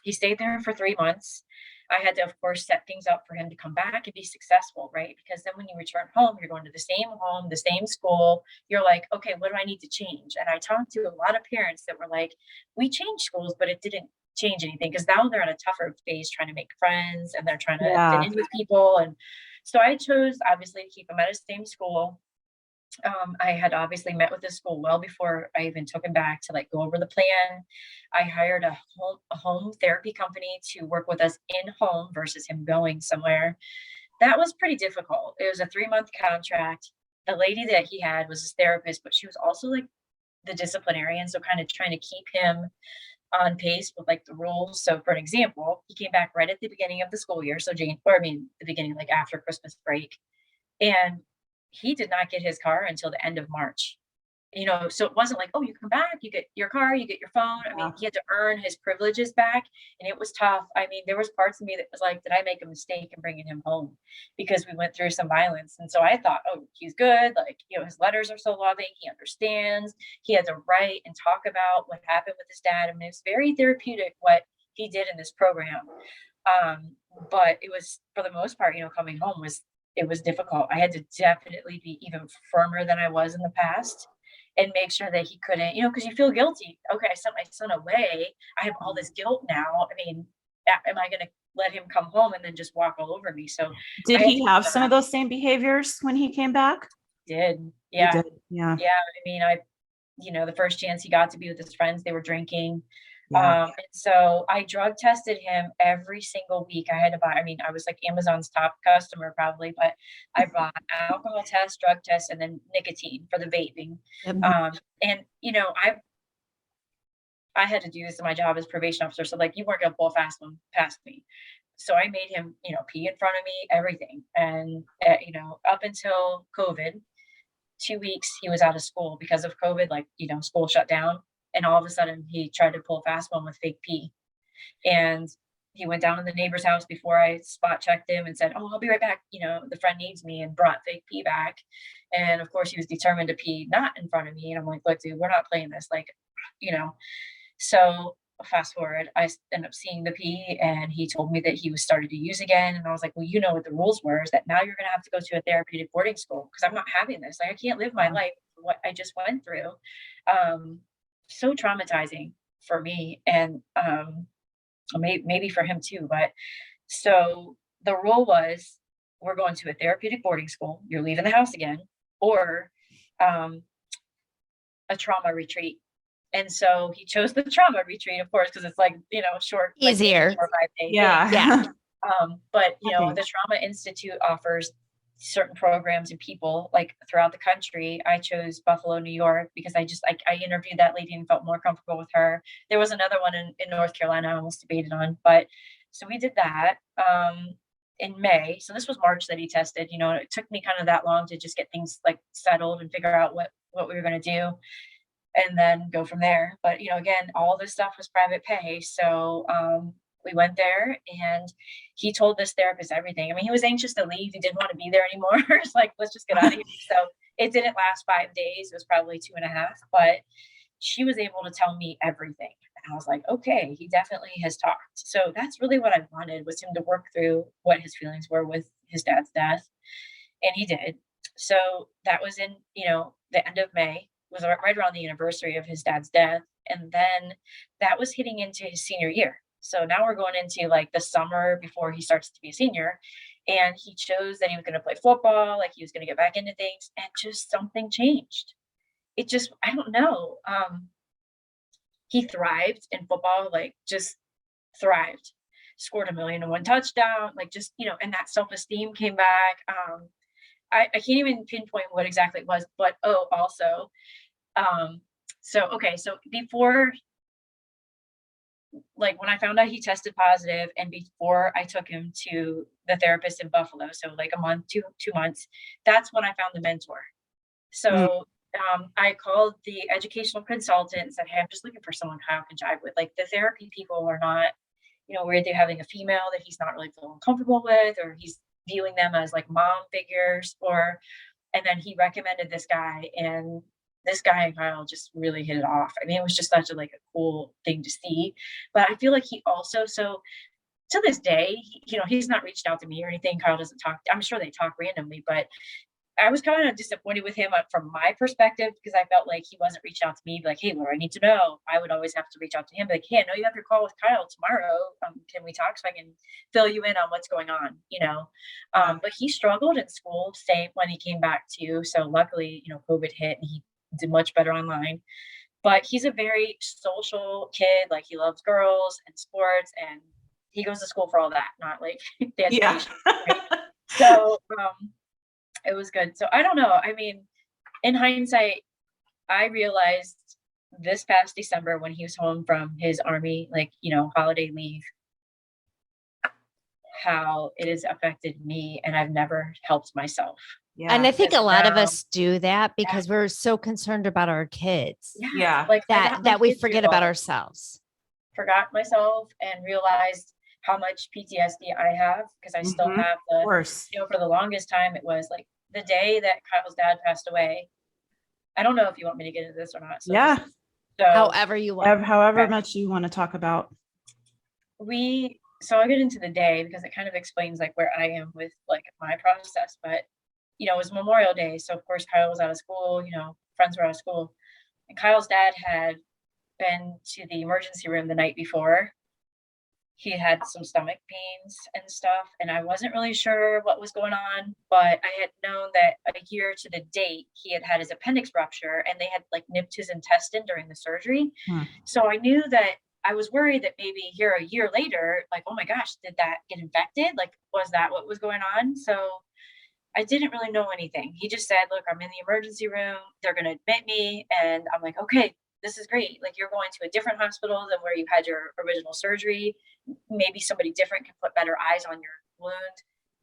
He stayed there for 3 months. I had to, of course, set things up for him to come back and be successful, right? Because then when you return home, you're going to the same home, the same school. You're like, okay, what do I need to change? And I talked to a lot of parents that were like, we changed schools, but it didn't change anything, because now they're in a tougher phase trying to make friends, and they're trying to fit in with people. And so I chose, obviously, to keep him at the same school. I had obviously met with the school well before I even took him back to like go over the plan. I hired a home therapy company to work with us in home versus him going somewhere. That was pretty difficult. It was a 3-month contract. the lady that he had was his therapist, but she was also like the disciplinarian. So kind of trying to keep him on pace with like the rules. So for an example, he came back right at the beginning of the school year. So the beginning, like after Christmas break. And he did not get his car until the end of March. So it wasn't like, oh, you come back, you get your car, you get your phone. I mean, Yeah. he had to earn his privileges back, and it was tough. I mean, there was parts of me that was like, did I make a mistake in bringing him home? Because we went through some violence. And so I thought, oh, he's good. Like, his letters are so loving. He understands. He had to write and talk about what happened with his dad. I mean, it's very therapeutic what he did in this program. But it was, for the most part, coming home it was difficult. I had to definitely be even firmer than I was in the past and make sure that he couldn't, because you feel guilty. Okay, I sent my son away. I have all this guilt now. I mean, am I going to let him come home and then just walk all over me? So Did I had he to have some of those same behaviors when he came back? did. He Yeah. did. Yeah. Yeah. I mean, the first chance he got to be with his friends, they were drinking. Yeah. And so I drug tested him every single week. I had to buy, I mean, I was like Amazon's top customer probably, but I bought alcohol test, drug test, and then nicotine for the vaping. Yep. And I had to do this in my job as probation officer. So like, you weren't gonna pull a fast one past me. So I made him, pee in front of me, everything. And, up until COVID, 2 weeks he was out of school because of COVID, like, school shut down. And all of a sudden he tried to pull a fast one with fake pee. And he went down to the neighbor's house before I spot checked him and said, oh, I'll be right back. The friend needs me, and brought fake pee back. And of course he was determined to pee not in front of me. And I'm like, look, dude, we're not playing this. Like, so fast forward, I ended up seeing the pee, and he told me that he was starting to use again. And I was like, well, what the rules were, is that now you're going to have to go to a therapeutic boarding school, because I'm not having this. Like, I can't live my life what I just went through. So traumatizing for me, and maybe for him too. But so the rule was, we're going to a therapeutic boarding school. You're leaving the house again, or a trauma retreat. And so he chose the trauma retreat, of course, because it's like, short, Easier. like 4 or 5 days. Yeah. Yeah. But Okay. the Trauma Institute offers certain programs and people like throughout the country. I chose Buffalo, New York, because I interviewed that lady and felt more comfortable with her. There was another one in North Carolina I almost debated on, but so we did that in May. So this was March that he tested. It took me kind of that long to just get things like settled and figure out what we were going to do, and then go from there. But again, all this stuff was private pay. So we went there, and he told this therapist everything. I mean, he was anxious to leave. He didn't want to be there anymore. It's like, let's just get out of here. So it didn't last 5 days. It was probably 2.5, but she was able to tell me everything. And I was like, okay, he definitely has talked. So that's really what I wanted, was him to work through what his feelings were with his dad's death. And he did. So that was in, the end of May, was right around the anniversary of his dad's death. And then that was hitting into his senior year. So now we're going into like the summer before he starts to be a senior. And he chose that he was going to play football, like he was going to get back into things, and just something changed. It just, I don't know. He thrived in football, like just thrived, scored 1,000,001 touchdown, like just, and that self-esteem came back. I can't even pinpoint what exactly it was, but also, so before, like when I found out he tested positive, and before I took him to the therapist in Buffalo, so like a month, 2 months, that's when I found the mentor. So I called the educational consultant and said, hey, I'm just looking for someone Kyle can jive with. Like, the therapy people are not, where they're having a female that he's not really feeling comfortable with, or he's viewing them as like mom figures, and then he recommended this guy, and this guy and Kyle just really hit it off. I mean, it was just such a cool thing to see. But I feel like he also, so to this day, he's not reached out to me or anything. Kyle doesn't talk. I'm sure they talk randomly, but I was kind of disappointed with him from my perspective, because I felt like he wasn't reaching out to me, like, hey, what do I need to know? I would always have to reach out to him, like, hey, I know you have your call with Kyle tomorrow. Can we talk so I can fill you in on what's going on? But he struggled in school, same when he came back too. So luckily, COVID hit, and he did much better online. But he's a very social kid. Like, he loves girls and sports, and he goes to school for all that, not like the Yeah. education. Right? So, It was good. So I don't know. I mean, in hindsight, I realized this past December when he was home from his army, like, holiday leave, how it has affected me, and I've never helped myself. And I think a Because lot of now- us do that because we're so concerned about our kids Yeah. Like I got my that we kids forget about involved, ourselves. forgot myself, and realized how much PTSD I have, because I still Mhm. have Of course. for the longest time, it was like the day that Kyle's dad passed away. I don't know if you want me to get into this or not. So Yeah. So However you want. However Okay. much you want to talk about. so I'll get into the day because it kind of explains like where I am with like my process. But it was Memorial Day, so of course Kyle was out of school. Friends were out of school, and Kyle's dad had been to the emergency room the night before. He had some stomach pains and stuff, and I wasn't really sure what was going on, but I had known that a year to the date he had had his appendix rupture, and they had like nipped his intestine during the surgery. So I knew that I was worried that maybe here a year later, like, oh my gosh, did that get infected? Like, was that what was going on? So I didn't really know anything. He just said, look, I'm in the emergency room. They're going to admit me. And I'm like, okay, this is great. Like, you're going to a different hospital than where you had your original surgery. Maybe somebody different can put better eyes on your wound.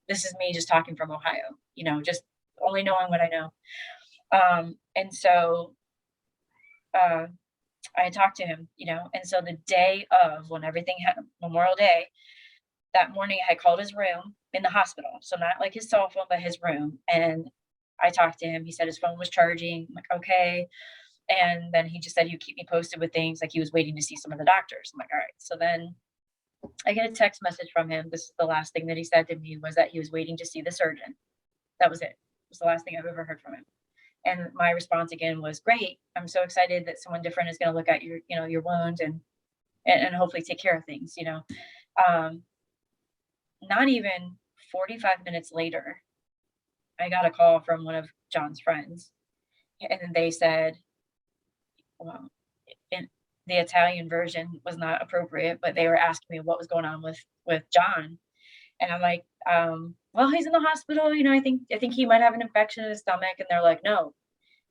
This is me just talking from Ohio, just only knowing what I know. And so I talked to him, and so the day of when everything happened, Memorial Day, that morning I called his room in the hospital. So not like his cell phone, but his room. And I talked to him. He said his phone was charging. I'm like, okay. And then he just said he'd keep me posted with things, like he was waiting to see some of the doctors. I'm like, all right. So then I get a text message from him. This is the last thing that he said to me, was that he was waiting to see the surgeon. That was it. It was the last thing I've ever heard from him. And my response again was, great. I'm so excited that someone different is going to look at your wound and hopefully take care of things, Not even 45 minutes later, I got a call from one of John's friends, and they said, well, in the Italian version was not appropriate, but they were asking me what was going on with John. And I'm like, well, he's in the hospital. I think he might have an infection in his stomach. And they're like, no,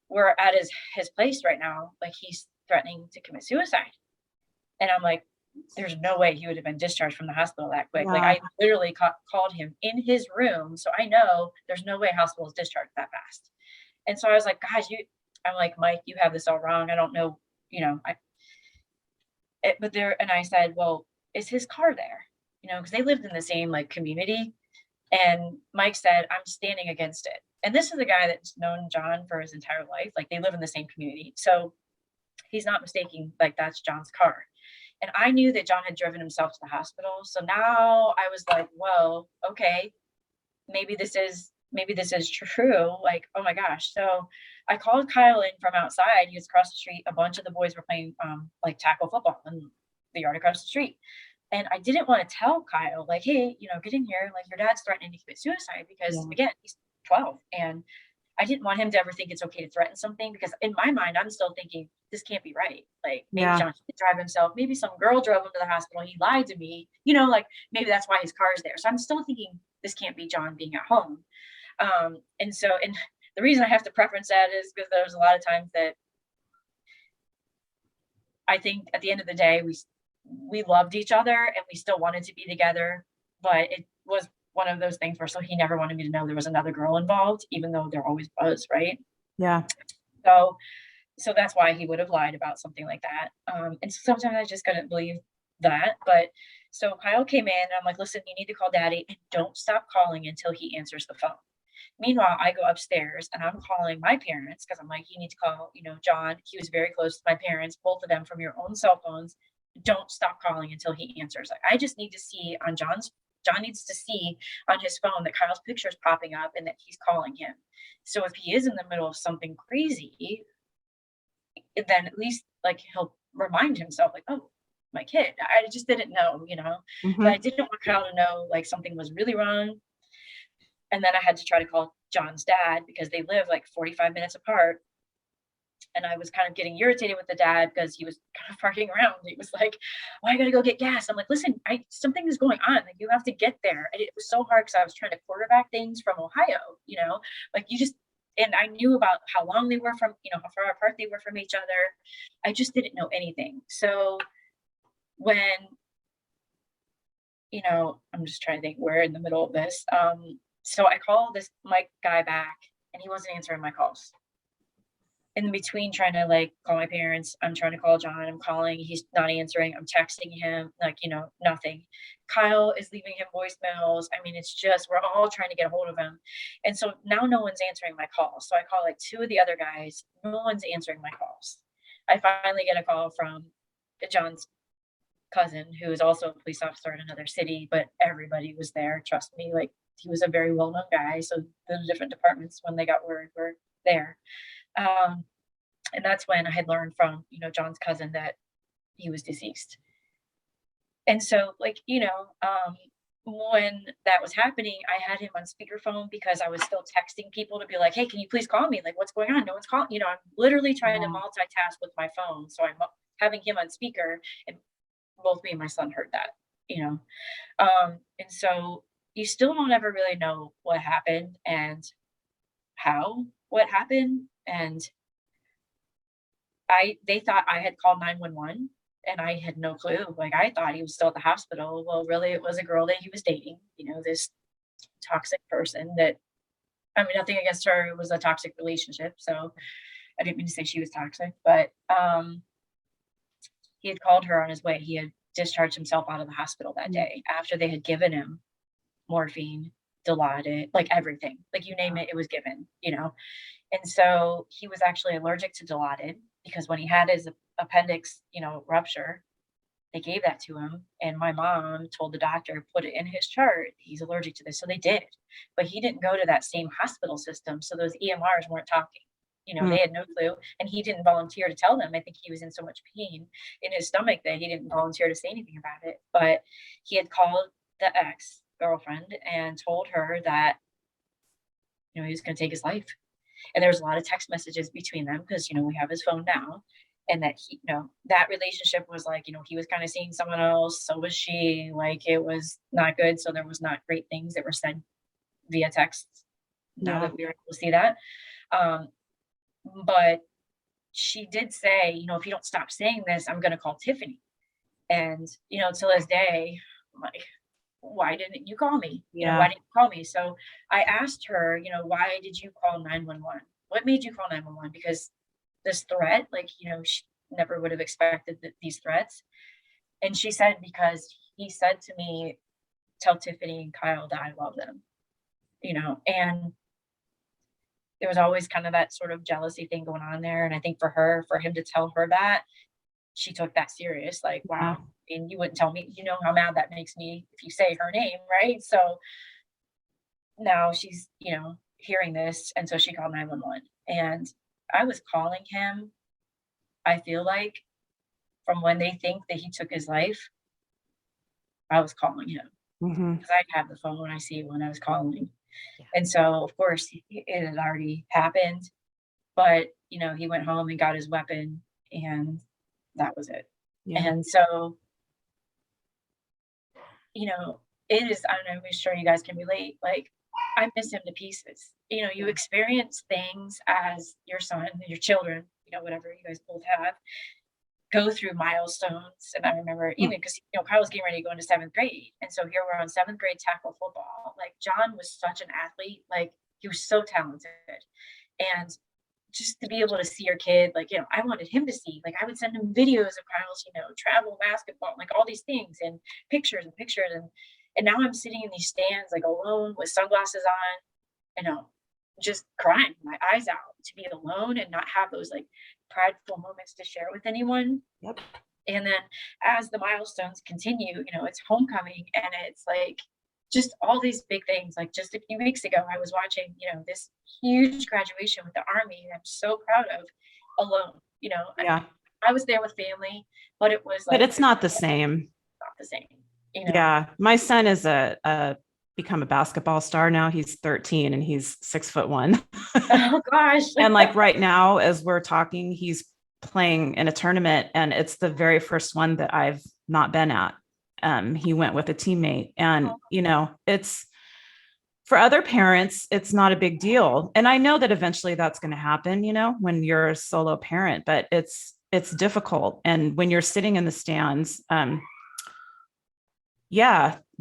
we're at his place right now. Like, he's threatening to commit suicide. And I'm like, there's no way he would have been discharged from the hospital that quick. Like, I literally called him in his room. So I know there's no way hospital is discharged that fast. And so I was like, guys, I'm like, Mike, you have this all wrong. I don't know, and I said, well, is his car there? Because they lived in the same like community. And Mike said, I'm standing against it. And this is a guy that's known John for his entire life. Like, they live in the same community. So he's not mistaking, like, that's John's car. And I knew that John had driven himself to the hospital. So now I was like, well, okay, maybe this is true. Like, oh my gosh. So I called Kyle in from outside. He was across the street. A bunch of the boys were playing like tackle football in the yard across the street. And I didn't want to tell Kyle, like, hey, get in here. Like, your dad's threatening to commit suicide because, again, he's 12. And I didn't want him to ever think it's okay to threaten something, because in my mind, I'm still thinking this can't be right. Like, maybe John should drive himself. Maybe some girl drove him to the hospital. He lied to me, like maybe that's why his car is there. So I'm still thinking this can't be John being at home. And the reason I have to preference that is because there's a lot of times that I think at the end of the day, we loved each other and we still wanted to be together, but it was one of those things where, so he never wanted me to know there was another girl involved, even though there always was, right? Yeah. So that's why he would have lied about something like that. And sometimes I just couldn't believe that. But so Kyle came in and I'm like, listen, you need to call daddy and don't stop calling until he answers the phone. Meanwhile, I go upstairs and I'm calling my parents because I'm like, you need to call, John. He was very close to my parents, both of them from your own cell phones. Don't stop calling until he answers. Like, I just need to see on John needs to see on his phone that Kyle's picture is popping up and that he's calling him. So if he is in the middle of something crazy, then at least like he'll remind himself, like, oh, my kid. I just didn't know, Mm-hmm. but I didn't want Kyle to know like something was really wrong. And then I had to try to call John's dad because they live like 45 minutes apart. And I was kind of getting irritated with the dad because he was kind of partying around. He was like, "Oh, I gotta go get gas." I'm like, "Listen, something is going on. Like, you have to get there." And it was so hard because I was trying to quarterback things from Ohio, like you just, and I knew about how long they were from, how far apart they were from each other. I just didn't know anything. So when, I'm just trying to think, we're in the middle of this. So I called this Mike guy back and he wasn't answering my calls. In between trying to like call my parents, I'm trying to call John, I'm calling, he's not answering, I'm texting him, like, nothing. Kyle is leaving him voicemails. I mean, it's just, we're all trying to get a hold of him. And so now no one's answering my calls. So I call like two of the other guys, no one's answering my calls. I finally get a call from John's cousin, who is also a police officer in another city, but everybody was there. Trust me, like he was a very well-known guy. So the different departments, when they got word, were there. And that's when I had learned from, John's cousin that he was deceased. And so like, when that was happening, I had him on speakerphone because I was still texting people to be like, "Hey, can you please call me? Like, what's going on? No one's calling." I'm literally trying to multitask with my phone. So I'm having him on speaker, and both me and my son heard that, and so you still don't ever really know what happened and what happened. And they thought I had called 911 and I had no clue. Like, I thought he was still at the hospital. Well, really it was a girl that he was dating, this toxic person that, I mean, nothing against her. It was a toxic relationship. So I didn't mean to say she was toxic, but he had called her on his way. He had discharged himself out of the hospital that day after they had given him morphine, Dilaudid, like everything, like you name it, it was given, And so he was actually allergic to Dilaudid because when he had his appendix, rupture, they gave that to him. And my mom told the doctor, put it in his chart. He's allergic to this. So they did, but he didn't go to that same hospital system. So those EMRs weren't talking. They had no clue, and he didn't volunteer to tell them. I think he was in so much pain in his stomach that he didn't volunteer to say anything about it. But he had called the ex-girlfriend and told her that, he was going to take his life. And there was a lot of text messages between them because, we have his phone now, and that he, that relationship was like, he was kind of seeing someone else. So was she. Like, it was not good. So there was not great things that were said via text. Now that we were able to see that. But she did say, if you don't stop saying this, I'm going to call Tiffany. And, to this day, I'm like, why didn't you call me? Why didn't you call me? So I asked her, why did you call 911? What made you call 911? Because this threat, like, she never would have expected these threats. And she said, because he said to me, tell Tiffany and Kyle that I love them, and there was always kind of that sort of jealousy thing going on there. And I think for him to tell her that, she took that serious, like, wow. And you wouldn't tell me, how mad that makes me if you say her name, right? So now she's, hearing this. And so she called 911. And I was calling him, I feel like, from when they think that he took his life, I was calling him. Because I'd have the phone when I see when I was calling. Yeah. And so, of course, it had already happened. But, he went home and got his weapon, and that was it. Yeah. And so, it is, I'm sure you guys can relate. Like, I miss him to pieces. You experience things as your son and your children, whatever you guys both have, go through milestones. And I remember even because, Kyle was getting ready to go into 7th grade. And so here we're on 7th grade tackle football. Like, John was such an athlete. Like, he was so talented. And just to be able to see your kid, like, I wanted him to see, like, I would send him videos of Kyle's, travel basketball, like all these things and pictures. And now I'm sitting in these stands, like, alone with sunglasses on, just crying my eyes out to be alone and not have those like prideful moments to share with anyone. Yep. And then as the milestones continue, it's homecoming, and it's like just all these big things. Like, just a few weeks ago, I was watching, this huge graduation with the Army, and I'm so proud of, alone. Yeah. I was there with family, but it was like, but it's not the same. Not the same. Yeah, my son is a become a basketball star now. He's 13 and he's 6'1". Oh gosh. And like right now, as we're talking, he's playing in a tournament, and it's the very first one that I've not been at. He went with a teammate, and it's for other parents, it's not a big deal. And I know that eventually that's going to happen, when you're a solo parent, but it's difficult. And when you're sitting in the stands,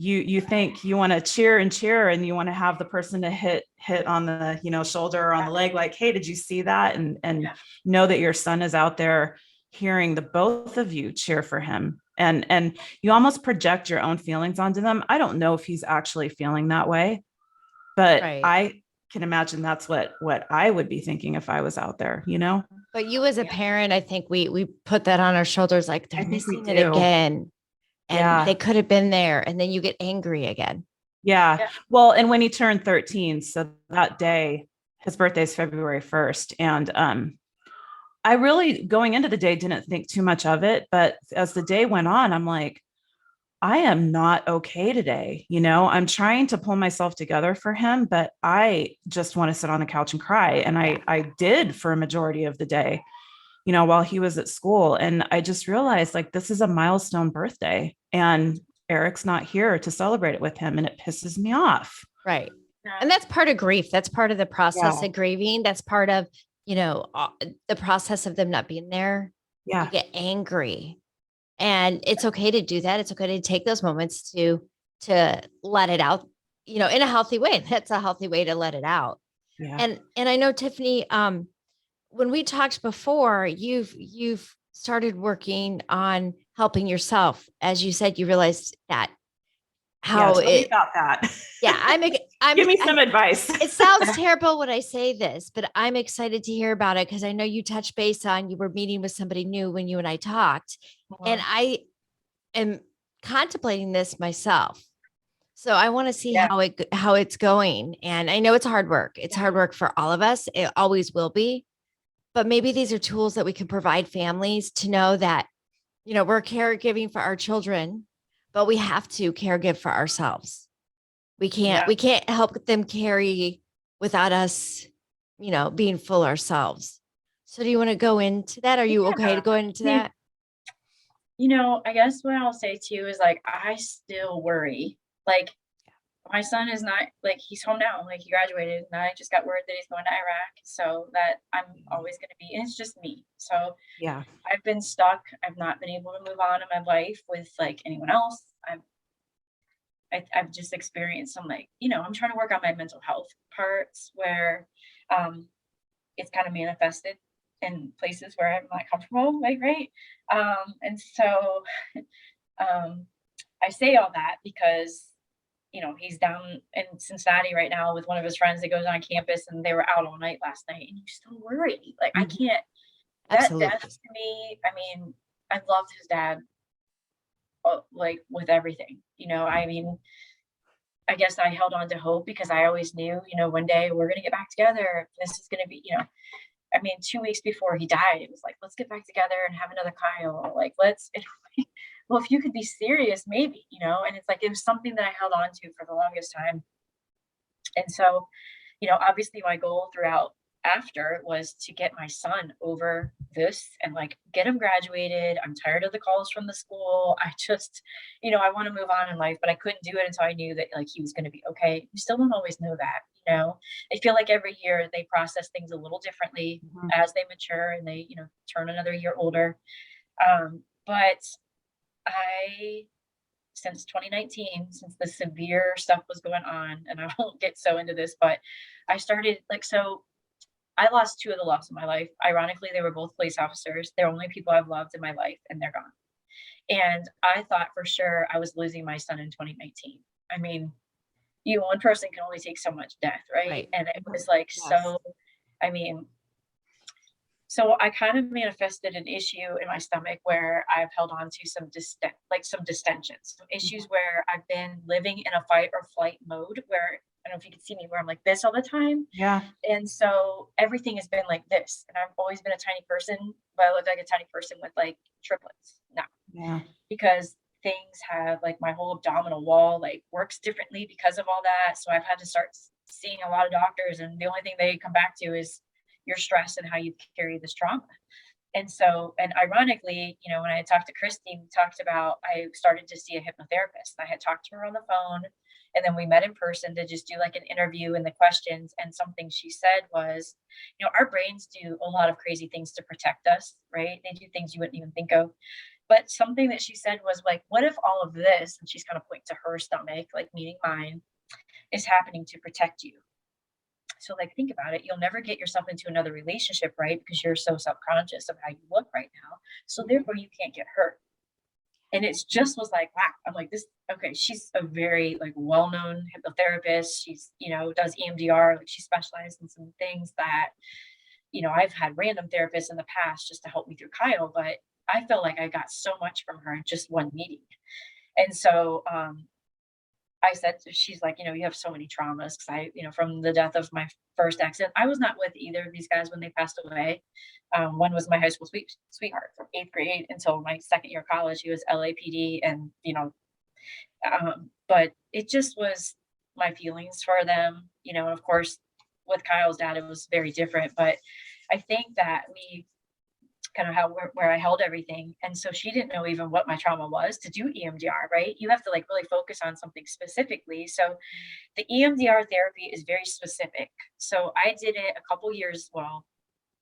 you think you want to cheer and you want to have the person to hit on the shoulder or on the leg, like, hey, did you see that? And know that your son is out there hearing the both of you cheer for him, and you almost project your own feelings onto them. I don't know if he's actually feeling that way, but Right. I can imagine that's what I would be thinking if I was out there, But you as a parent, I think we put that on our shoulders, like they're I think we missing it do. again. And Yeah. they could have been there. And then you get angry again. Yeah. Well, and when he turned 13, so that day, his birthday is February 1st. And I really, going into the day, didn't think too much of it. But as the day went on, I'm like, I am not okay today. I'm trying to pull myself together for him, but I just want to sit on the couch and cry. And I did for a majority of the day, while he was at school. And I just realized, like, this is a milestone birthday and Eric's not here to celebrate it with him. And it pisses me off. Right. And that's part of grief. That's part of the process Yeah. of grieving. That's part of, the process of them not being there. Yeah. You get angry, and it's okay to do that. It's okay to take those moments to let it out, in a healthy way. That's a healthy way to let it out. Yeah. And I know, Tiffany, when we talked before, you've started working on helping yourself. As you said, you realized that how tell me about that. Yeah, I'm give me some advice. It sounds terrible when I say this, but I'm excited to hear about it because I know you touched base on you were meeting with somebody new when you and I talked, and I am contemplating this myself. So I want to see how it's going, and I know it's hard work. It's hard work for all of us. It always will be. But maybe these are tools that we can provide families to know that, we're caregiving for our children, but we have to caregive for ourselves. We can't help them carry without us, being full ourselves. So do you want to go into that? Are you okay to go into that? I guess what I'll say too is, like, I still worry. Like, my son is not, like, he's home now, like, he graduated, and I just got word that he's going to Iraq, so that I'm always going to be, and it's just me. So Yeah. I've been stuck. I've not been able to move on in my life with, like, anyone else. I've just experienced some, like, I'm trying to work on my mental health parts where it's kind of manifested in places where I'm not comfortable, like, right. And so I say all that because he's down in Cincinnati right now with one of his friends that goes on campus, and they were out all night last night, and you still worry. Like, I can't, that Absolutely. death to me, I mean, I loved his dad, like, with everything, I mean, I guess I held on to hope because I always knew, one day we're going to get back together. This is going to be, I mean, 2 weeks before he died, it was like, let's get back together and have another Kyle. Like, well, if you could be serious, maybe, and it's like, it was something that I held on to for the longest time. And so, obviously my goal throughout after was to get my son over this and, like, get him graduated. I'm tired of the calls from the school. I just, I want to move on in life, but I couldn't do it until I knew that, like, he was going to be okay. You still don't always know that, I feel like every year they process things a little differently as they mature and they, turn another year older. But since 2019, since the severe stuff was going on, and I won't get so into this, but I started, like, so I lost two of the loves of my life. Ironically, they were both police officers. They're only people I've loved in my life, and they're gone. And I thought for sure I was losing my son in 2019. I mean, one person can only take so much death, right? And it was like, so, I mean, so I kind of manifested an issue in my stomach where I've held on to some distensions, some issues where I've been living in a fight or flight mode where, I don't know if you can see me, where I'm like this all the time. Yeah. And so everything has been like this. And I've always been a tiny person, but I look like a tiny person with, like, triplets now. Yeah. Because things have like my whole abdominal wall like works differently because of all that. So I've had to start seeing a lot of doctors, and the only thing they come back to is your stress and how you carry this trauma. And so, and ironically, you know, when I had talked to Christy, we talked about I started to see a hypnotherapist. I had talked to her on the phone, and then we met in person to just do like an interview and the questions. And something she said was, you know, our brains do a lot of crazy things to protect us, right? They do things you wouldn't even think of. But something that she said was like, what if all of this, and she's kind of pointing to her stomach, like meaning mine, is happening to protect you? So like think about it. You'll never get yourself into another relationship, right? Because you're so self-conscious of how you look right now. So therefore you can't get hurt. And it's just was like, wow. I'm like, this, okay, she's a very like well-known hypnotherapist. She's, you know, does EMDR, like she specialized in some things that, you know, I've had random therapists in the past just to help me through Kyle, but I felt like I got so much from her in just one meeting. And so I said, she's like, you know, you have so many traumas. Cause I, you know, from the death of my first accident, I was not with either of these guys when they passed away. One was my high school sweetheart from 8th grade until my second year of college. He was LAPD, and, you know, but it just was my feelings for them, you know, and of course with Kyle's dad, it was very different, but I think that we kind of how where I held everything. And so she didn't know even what my trauma was to do EMDR, right? You have to like really focus on something specifically. So the EMDR therapy is very specific. So I did it a couple years, well,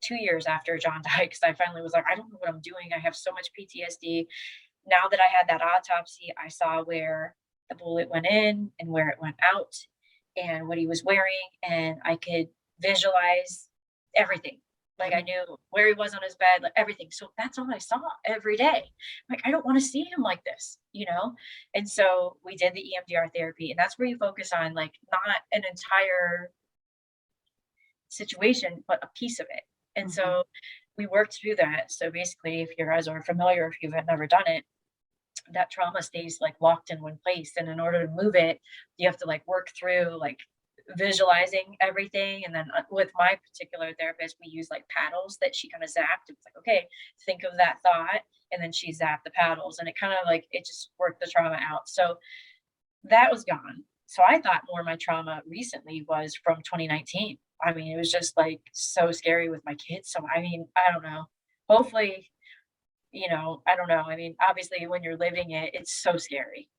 2 years after John died, because I finally was like, I don't know what I'm doing. I have so much PTSD. Now that I had that autopsy, I saw where the bullet went in and where it went out and what he was wearing. And I could visualize everything. Like I knew where he was on his bed, like everything. So that's all I saw every day. Like, I don't want to see him like this, you know? And so we did the EMDR therapy, and that's where you focus on like not an entire situation, but a piece of it. And so we worked through that. So basically, if you guys are familiar, if you've never done it, that trauma stays like locked in one place. And in order to move it, you have to like work through like visualizing everything. And then with my particular therapist, we use like paddles that she kind of zapped. It's like, okay, think of that thought. And then she zapped the paddles, and it kind of like, it just worked the trauma out. So that was gone. So I thought more of my trauma recently was from 2019. I mean, it was just like so scary with my kids. So, I mean, I don't know. Hopefully, you know, I don't know. I mean, obviously when you're living it, it's so scary.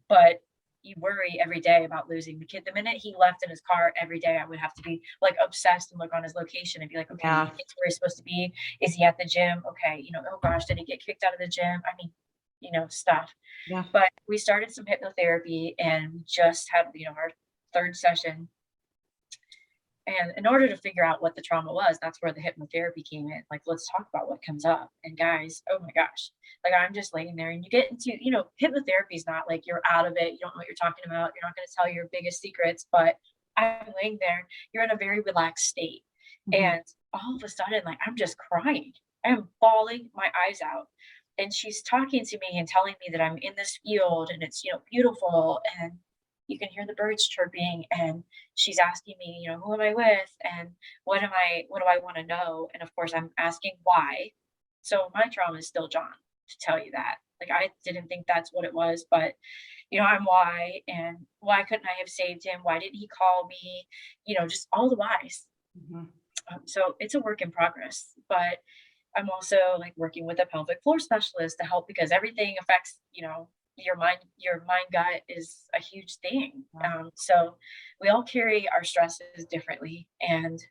But you worry every day about losing the kid. The minute he left in his car every day, I would have to be like obsessed and look on his location and be like, okay, Yeah. it's where he's supposed to be. Is he at the gym? Okay, you know, oh gosh, did he get kicked out of the gym? I mean, you know, stuff. Yeah. But we started some hypnotherapy, and we just had, you know, our third session. And in order to figure out what the trauma was, that's where the hypnotherapy came in. Like, let's talk about what comes up. And guys, oh my gosh, like I'm just laying there, and you get into, you know, hypnotherapy is not like you're out of it. You don't know what you're talking about. You're not going to tell your biggest secrets, but I'm laying there, you're in a very relaxed state. And all of a sudden, like I'm just crying. I am bawling my eyes out. And she's talking to me and telling me that I'm in this field and it's, you know, beautiful, and you can hear the birds chirping, and she's asking me, you know, who am I with, and what do I want to know? And of course I'm asking why. So my trauma is still John, to tell you that. Like I didn't think that's what it was, but you know, I'm why, and why couldn't I have saved him? Why didn't he call me? You know, just all the whys. So it's a work in progress, but I'm also like working with a pelvic floor specialist to help, because everything affects, you know, your mind gut is a huge thing. So we all carry our stresses differently. And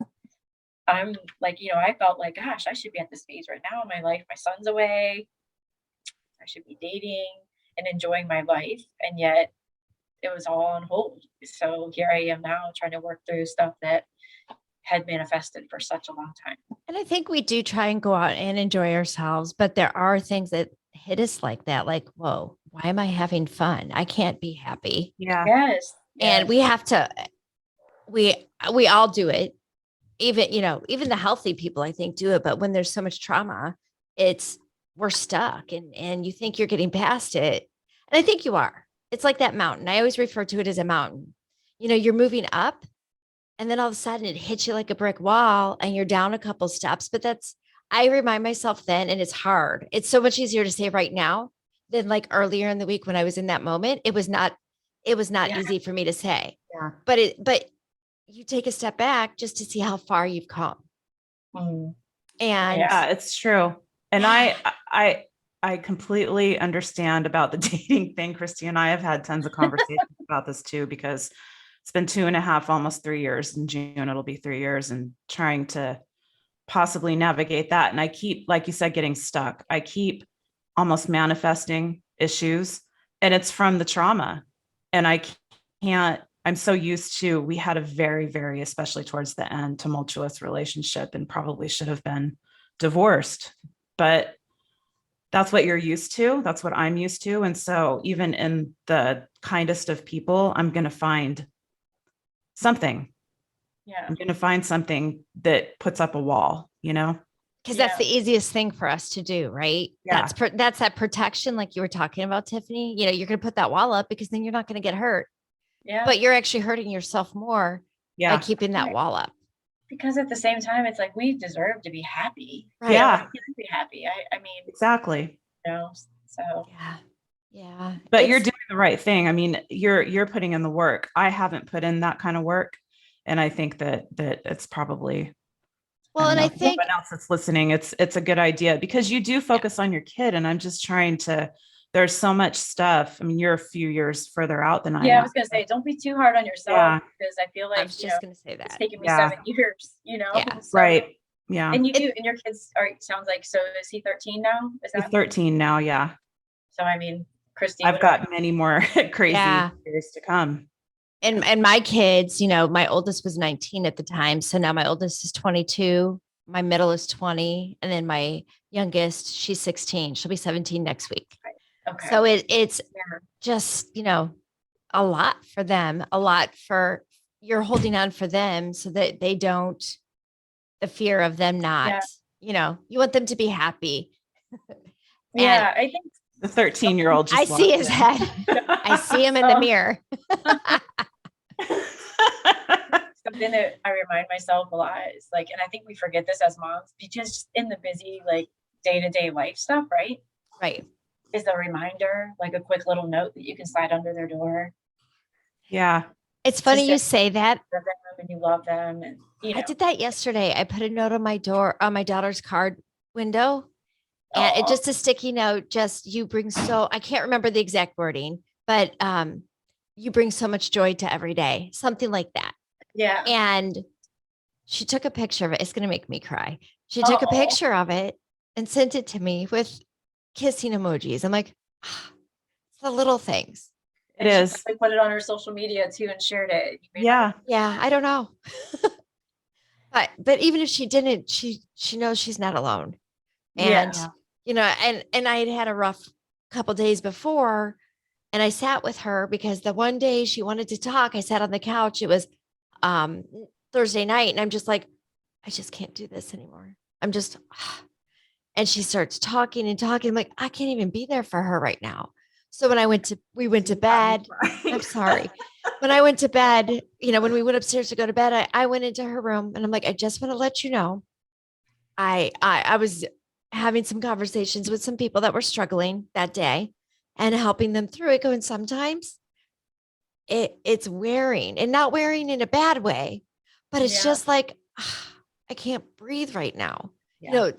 I'm like, you know, I felt like, gosh, I should be at this phase right now in my life. My son's away. I should be dating and enjoying my life. And yet it was all on hold. So here I am now trying to work through stuff that had manifested for such a long time. And I think we do try and go out and enjoy ourselves, but there are things that hit us like that, like, whoa, why am I having fun? I can't be happy. Yeah. Yes. And we have to, we all do it. Even, you know, even the healthy people, I think, do it. But when there's so much trauma, we're stuck, and you think you're getting past it. And I think you are. It's like that mountain. I always refer to it as a mountain. You know, you're moving up, and then all of a sudden it hits you like a brick wall, and you're down a couple steps. But I remind myself then, and it's hard. It's so much easier to say right now, than like earlier in the week when I was in that moment. It was not Yeah. easy for me to say, Yeah. but you take a step back just to see how far you've come. Mm. And Yeah, it's true. And Yeah. I completely understand about the dating thing. Christy and I have had tons of conversations about this too, because it's been 2.5, almost 3 years. In June, it'll be 3 years, and trying to possibly navigate that. And I keep, like you said, getting stuck. I keep almost manifesting issues, and it's from the trauma. And I can't, I'm so used to, we had a very, very, especially towards the end, tumultuous relationship, and probably should have been divorced. But that's what you're used to. That's what I'm used to. And so even in the kindest of people, I'm going to find something. Yeah. I'm going to find something that puts up a wall, you know? because Yeah. that's the easiest thing for us to do, right? Yeah. That's that protection, like you were talking about, Tiffany. You know, you're going to put that wall up because then you're not going to get hurt, Yeah. but you're actually hurting yourself more by Yeah. keeping that Right. wall up. Because at the same time, it's like we deserve to be happy. Right. Yeah. Why can't we be happy? I mean, Exactly. you know, so Yeah. Yeah. But you're It's- doing the right thing. I mean, you're putting in the work. I haven't put in that kind of work. And I think that it's probably, well, and don't I know, think anyone else that's listening, it's a good idea, because you do focus on your kid. And I'm just trying to, there's so much stuff. I mean, you're a few years further out than I yeah, I am. was gonna say, don't be too hard on yourself, Yeah. because I feel I like, was you know, just going to say it's that. taken me Yeah. 7 years, you know. Yeah. So, Right. Yeah. and you It- do, and your kids are, sounds like, so is he 13 now? Is He's that 13 now. Yeah. so? I mean, Christy, I've what about got many more crazy Yeah. years to come. And my kids, you know, my oldest was 19 at the time. So now my oldest is 22, my middle is 20, and then my youngest, she's 16. She'll be 17 next week. okay. So it's Yeah. just, you know, a lot for them, a lot for you're holding on for them so that they don't, the fear of them not, Yeah. you know, you want them to be happy. Yeah, I think The 13-year-old just I see walked his in. head. I see him in the So- mirror. something that I remind myself a lot is like, and I think we forget this as moms, because in the busy, like, day-to-day life stuff, right? Right. Is a reminder, like a quick little note that you can slide under their door. Yeah. It's funny Just you say that. For them, and you love them, and you know. I did that yesterday. I put a note on my door, on my daughter's card window, and it Aw. just a sticky note. Just you bring so I can't remember the exact wording, but you bring so much joy to every day, something like that. Yeah. And she took a picture of it. It's gonna make me cry. She took a Aw. picture of it and sent it to me with kissing emojis. I'm like, ah, it's the little things. It is. She put it on her social media too and shared it. You made Yeah. Yeah, I don't know. But even if she didn't, she knows she's not alone. And Yeah. you know, and I had had a rough couple days before, and I sat with her because the one day she wanted to talk, I sat on the couch. It was Thursday night, and I'm just like, I just can't do this anymore. I'm just and she starts talking and talking. I'm like, I can't even be there for her right now. So when we went to bed. I'm sorry. When I went to bed, you know, when we went upstairs to go to bed, I went into her room and I'm like, I just want to let you know, I was having some conversations with some people that were struggling that day and helping them through it. Going, sometimes it's wearing, and not wearing in a bad way, but it's Yeah. just like, I can't breathe right now. Yeah. You know,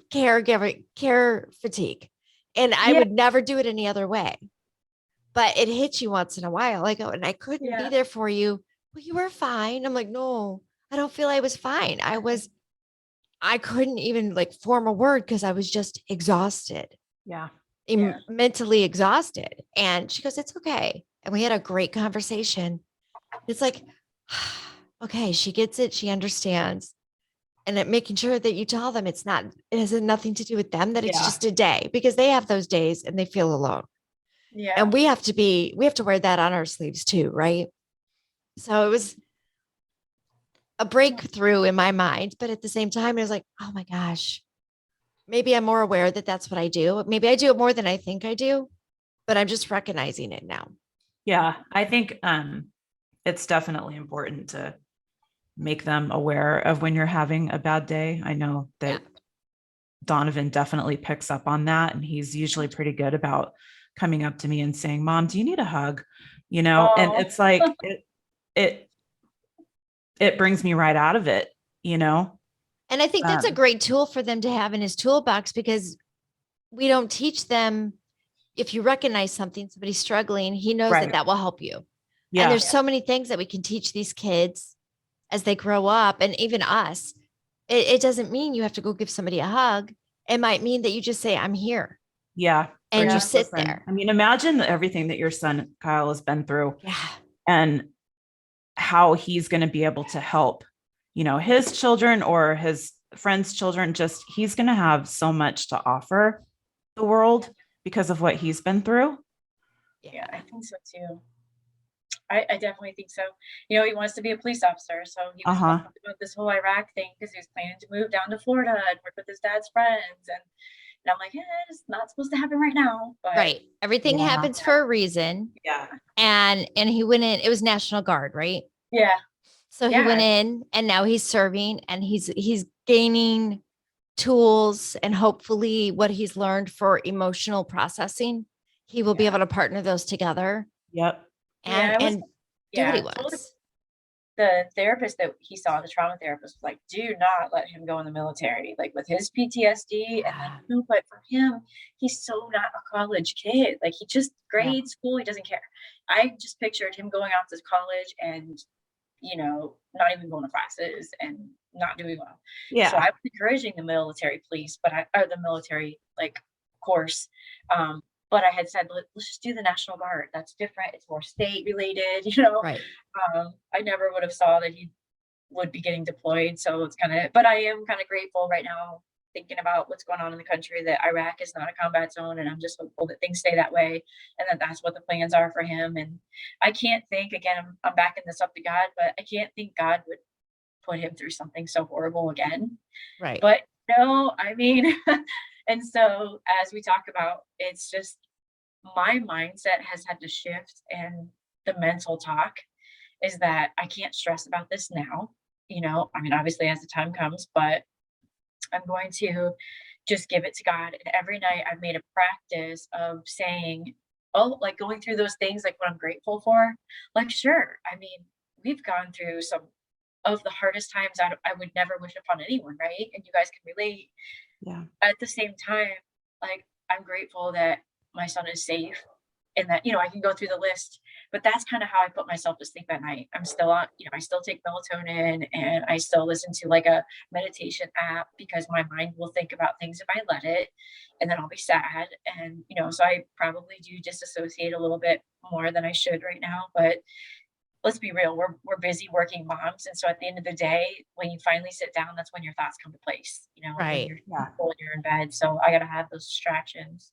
care fatigue. And I Yeah. would never do it any other way. But it hits you once in a while. I go, and I couldn't Yeah. be there for you. Well, you were fine. I'm like, no, I don't feel I was fine. I couldn't even like form a word because I was just exhausted, Yeah. Yeah. mentally exhausted. And she goes, it's okay. And we had a great conversation. It's like, okay, she gets it. She understands. And making sure that you tell them it has nothing to do with them, that it's Yeah. just a day, because they have those days and they feel alone. Yeah. And we have to wear that on our sleeves too, right? So it was a breakthrough in my mind, but at the same time, it was like, oh my gosh, maybe I'm more aware that that's what I do. Maybe I do it more than I think I do, but I'm just recognizing it now. Yeah. I think it's definitely important to make them aware of when you're having a bad day. I know that Donovan definitely picks up on that, and he's usually pretty good about coming up to me and saying, "Mom, do you need a hug?" You know, and Oh. it's like it it brings me right out of it, you know. And I think that's a great tool for them to have in his toolbox, because we don't teach them, if you recognize something, somebody's struggling, he knows that Right. that will help you. And Yeah. there's so many things that we can teach these kids as they grow up, and even us. It doesn't mean you have to go give somebody a hug. It might mean that you just say, I'm here, Yeah. and you Yeah. sit Listen, there. I mean, imagine everything that your son Kyle has been through Yeah. and how he's going to be able to help, you know, his children or his friends' children. Just he's going to have so much to offer the world because of what he's been through. Yeah, I think so too. I definitely think so. You know, he wants to be a police officer. So he was talking about this whole Iraq thing because he was planning to move down to Florida and work with his dad's friends. And I'm like, yeah, it's not supposed to happen right now. But Right. Everything Yeah. happens for a reason. Yeah. And he went in, it was National Guard, right? yeah, So he Yeah. went in, and now he's serving, and he's gaining tools, and hopefully what he's learned for emotional processing, he will be Yeah. able to partner those together Yep. and Yeah, it was- and do what he I told wants. the therapist that he saw, the trauma therapist, was like, do not let him go in the military, like with his PTSD. And then, but for him, he's so not a college kid. Like he just grade school, he doesn't care. I just pictured him going off to college and, you know, not even going to classes and not doing well. Yeah. So I was encouraging the military police, or the military like course. But I had said, let's just do the National Guard. That's different. It's more state related, you know. Right. I never would have saw that he would be getting deployed. So it's kind of, but I am kind of grateful right now, thinking about what's going on in the country, that Iraq is not a combat zone. And I'm just hopeful that things stay that way and that that's what the plans are for him. And I can't think, again, I'm backing this up to God, but I can't think God would put him through something so horrible again. Right. But no, I mean, and so as we talk about, it's just my mindset has had to shift, and the mental talk is that I can't stress about this now. You know, I mean, obviously as the time comes, but I'm going to just give it to God. And every night I've made a practice of saying, oh, like going through those things, like what I'm grateful for. Like, sure. I mean, we've gone through some of the hardest times I would never wish upon anyone, right? And you guys can relate. Yeah. At the same time, like, I'm grateful that my son is safe and that, you know, I can go through the list, but that's kind of how I put myself to sleep at night. I'm still on, you know, I still take melatonin and I still listen to like a meditation app because my mind will think about things if I let it, and then I'll be sad. And, you know, so I probably do disassociate a little bit more than I should right now, but let's be real, we're busy working moms. And so at the end of the day, when you finally sit down, that's when your thoughts come to place, you know, when Right. you're in bed. So I gotta have those distractions.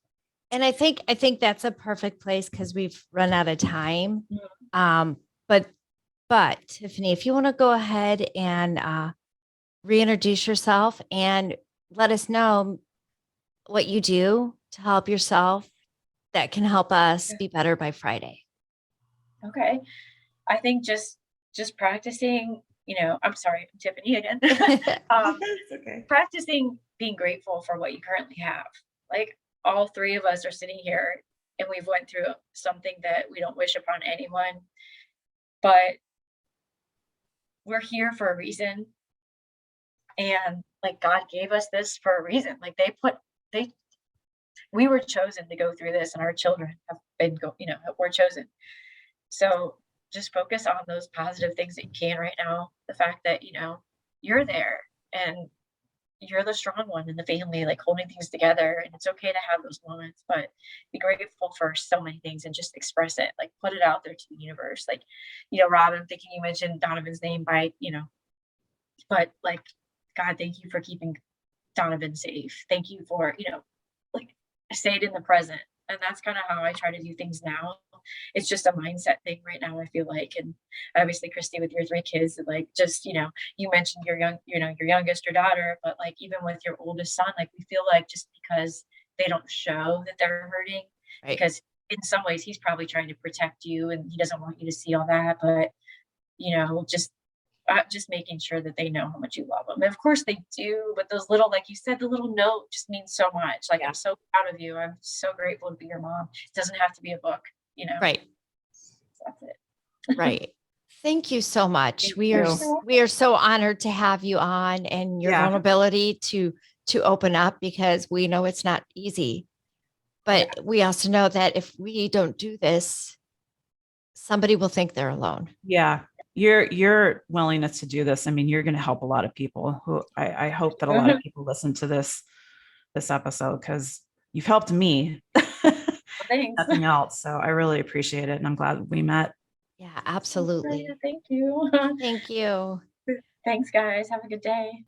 And I think that's a perfect place, because we've run out of time. Mhm. But Tiffany, if you want to go ahead and reintroduce yourself and let us know what you do to help yourself that can help us be better by Friday. Okay. I think just practicing, you know, I'm sorry, I'm Tiffany again. It's okay. Practicing being grateful for what you currently have. Like all three of us are sitting here and we've went through something that we don't wish upon anyone, but we're here for a reason. And like God gave us this for a reason. Like they we were chosen to go through this, and our children have been you know, we're chosen. So just focus on those positive things that you can right now. The fact that, you know, you're there and you're the strong one in the family, like holding things together. And it's okay to have those moments, but be grateful for so many things and just express it, like put it out there to the universe. Like, you know, Rob, I'm thinking you mentioned Donovan's name by, you know, but like, God, thank you for keeping Donovan safe. Thank you for, you know, like say it in the present. And that's kind of how I try to do things now. It's just a mindset thing right now, I feel like. And obviously, Christy, with your three kids, like just, you know, you mentioned your your youngest, your daughter, but like even with your oldest son, like we feel like just because they don't show that they're hurting, Right. because in some ways he's probably trying to protect you and he doesn't want you to see all that. But, you know, just just making sure that they know how much you love them. And of course they do, but those little, like you said, the little note just means so much. Like, Yeah. I'm so proud of you. I'm so grateful to be your mom. It doesn't have to be a book, you know? Right. So that's it. Right. Thank you so much. Thank We are you. we are so honored to have you on, and your Yeah. vulnerability to open up, because we know it's not easy. But we also know that if we don't do this, somebody will think they're alone. Yeah. Your willingness to do this. I mean, you're going to help a lot of people who I hope that a lot of people listen to this episode, because you've helped me. Thanks. Nothing else. So I really appreciate it. And I'm glad we met. Yeah, absolutely. Thank you. Thank you. Thanks, guys. Have a good day.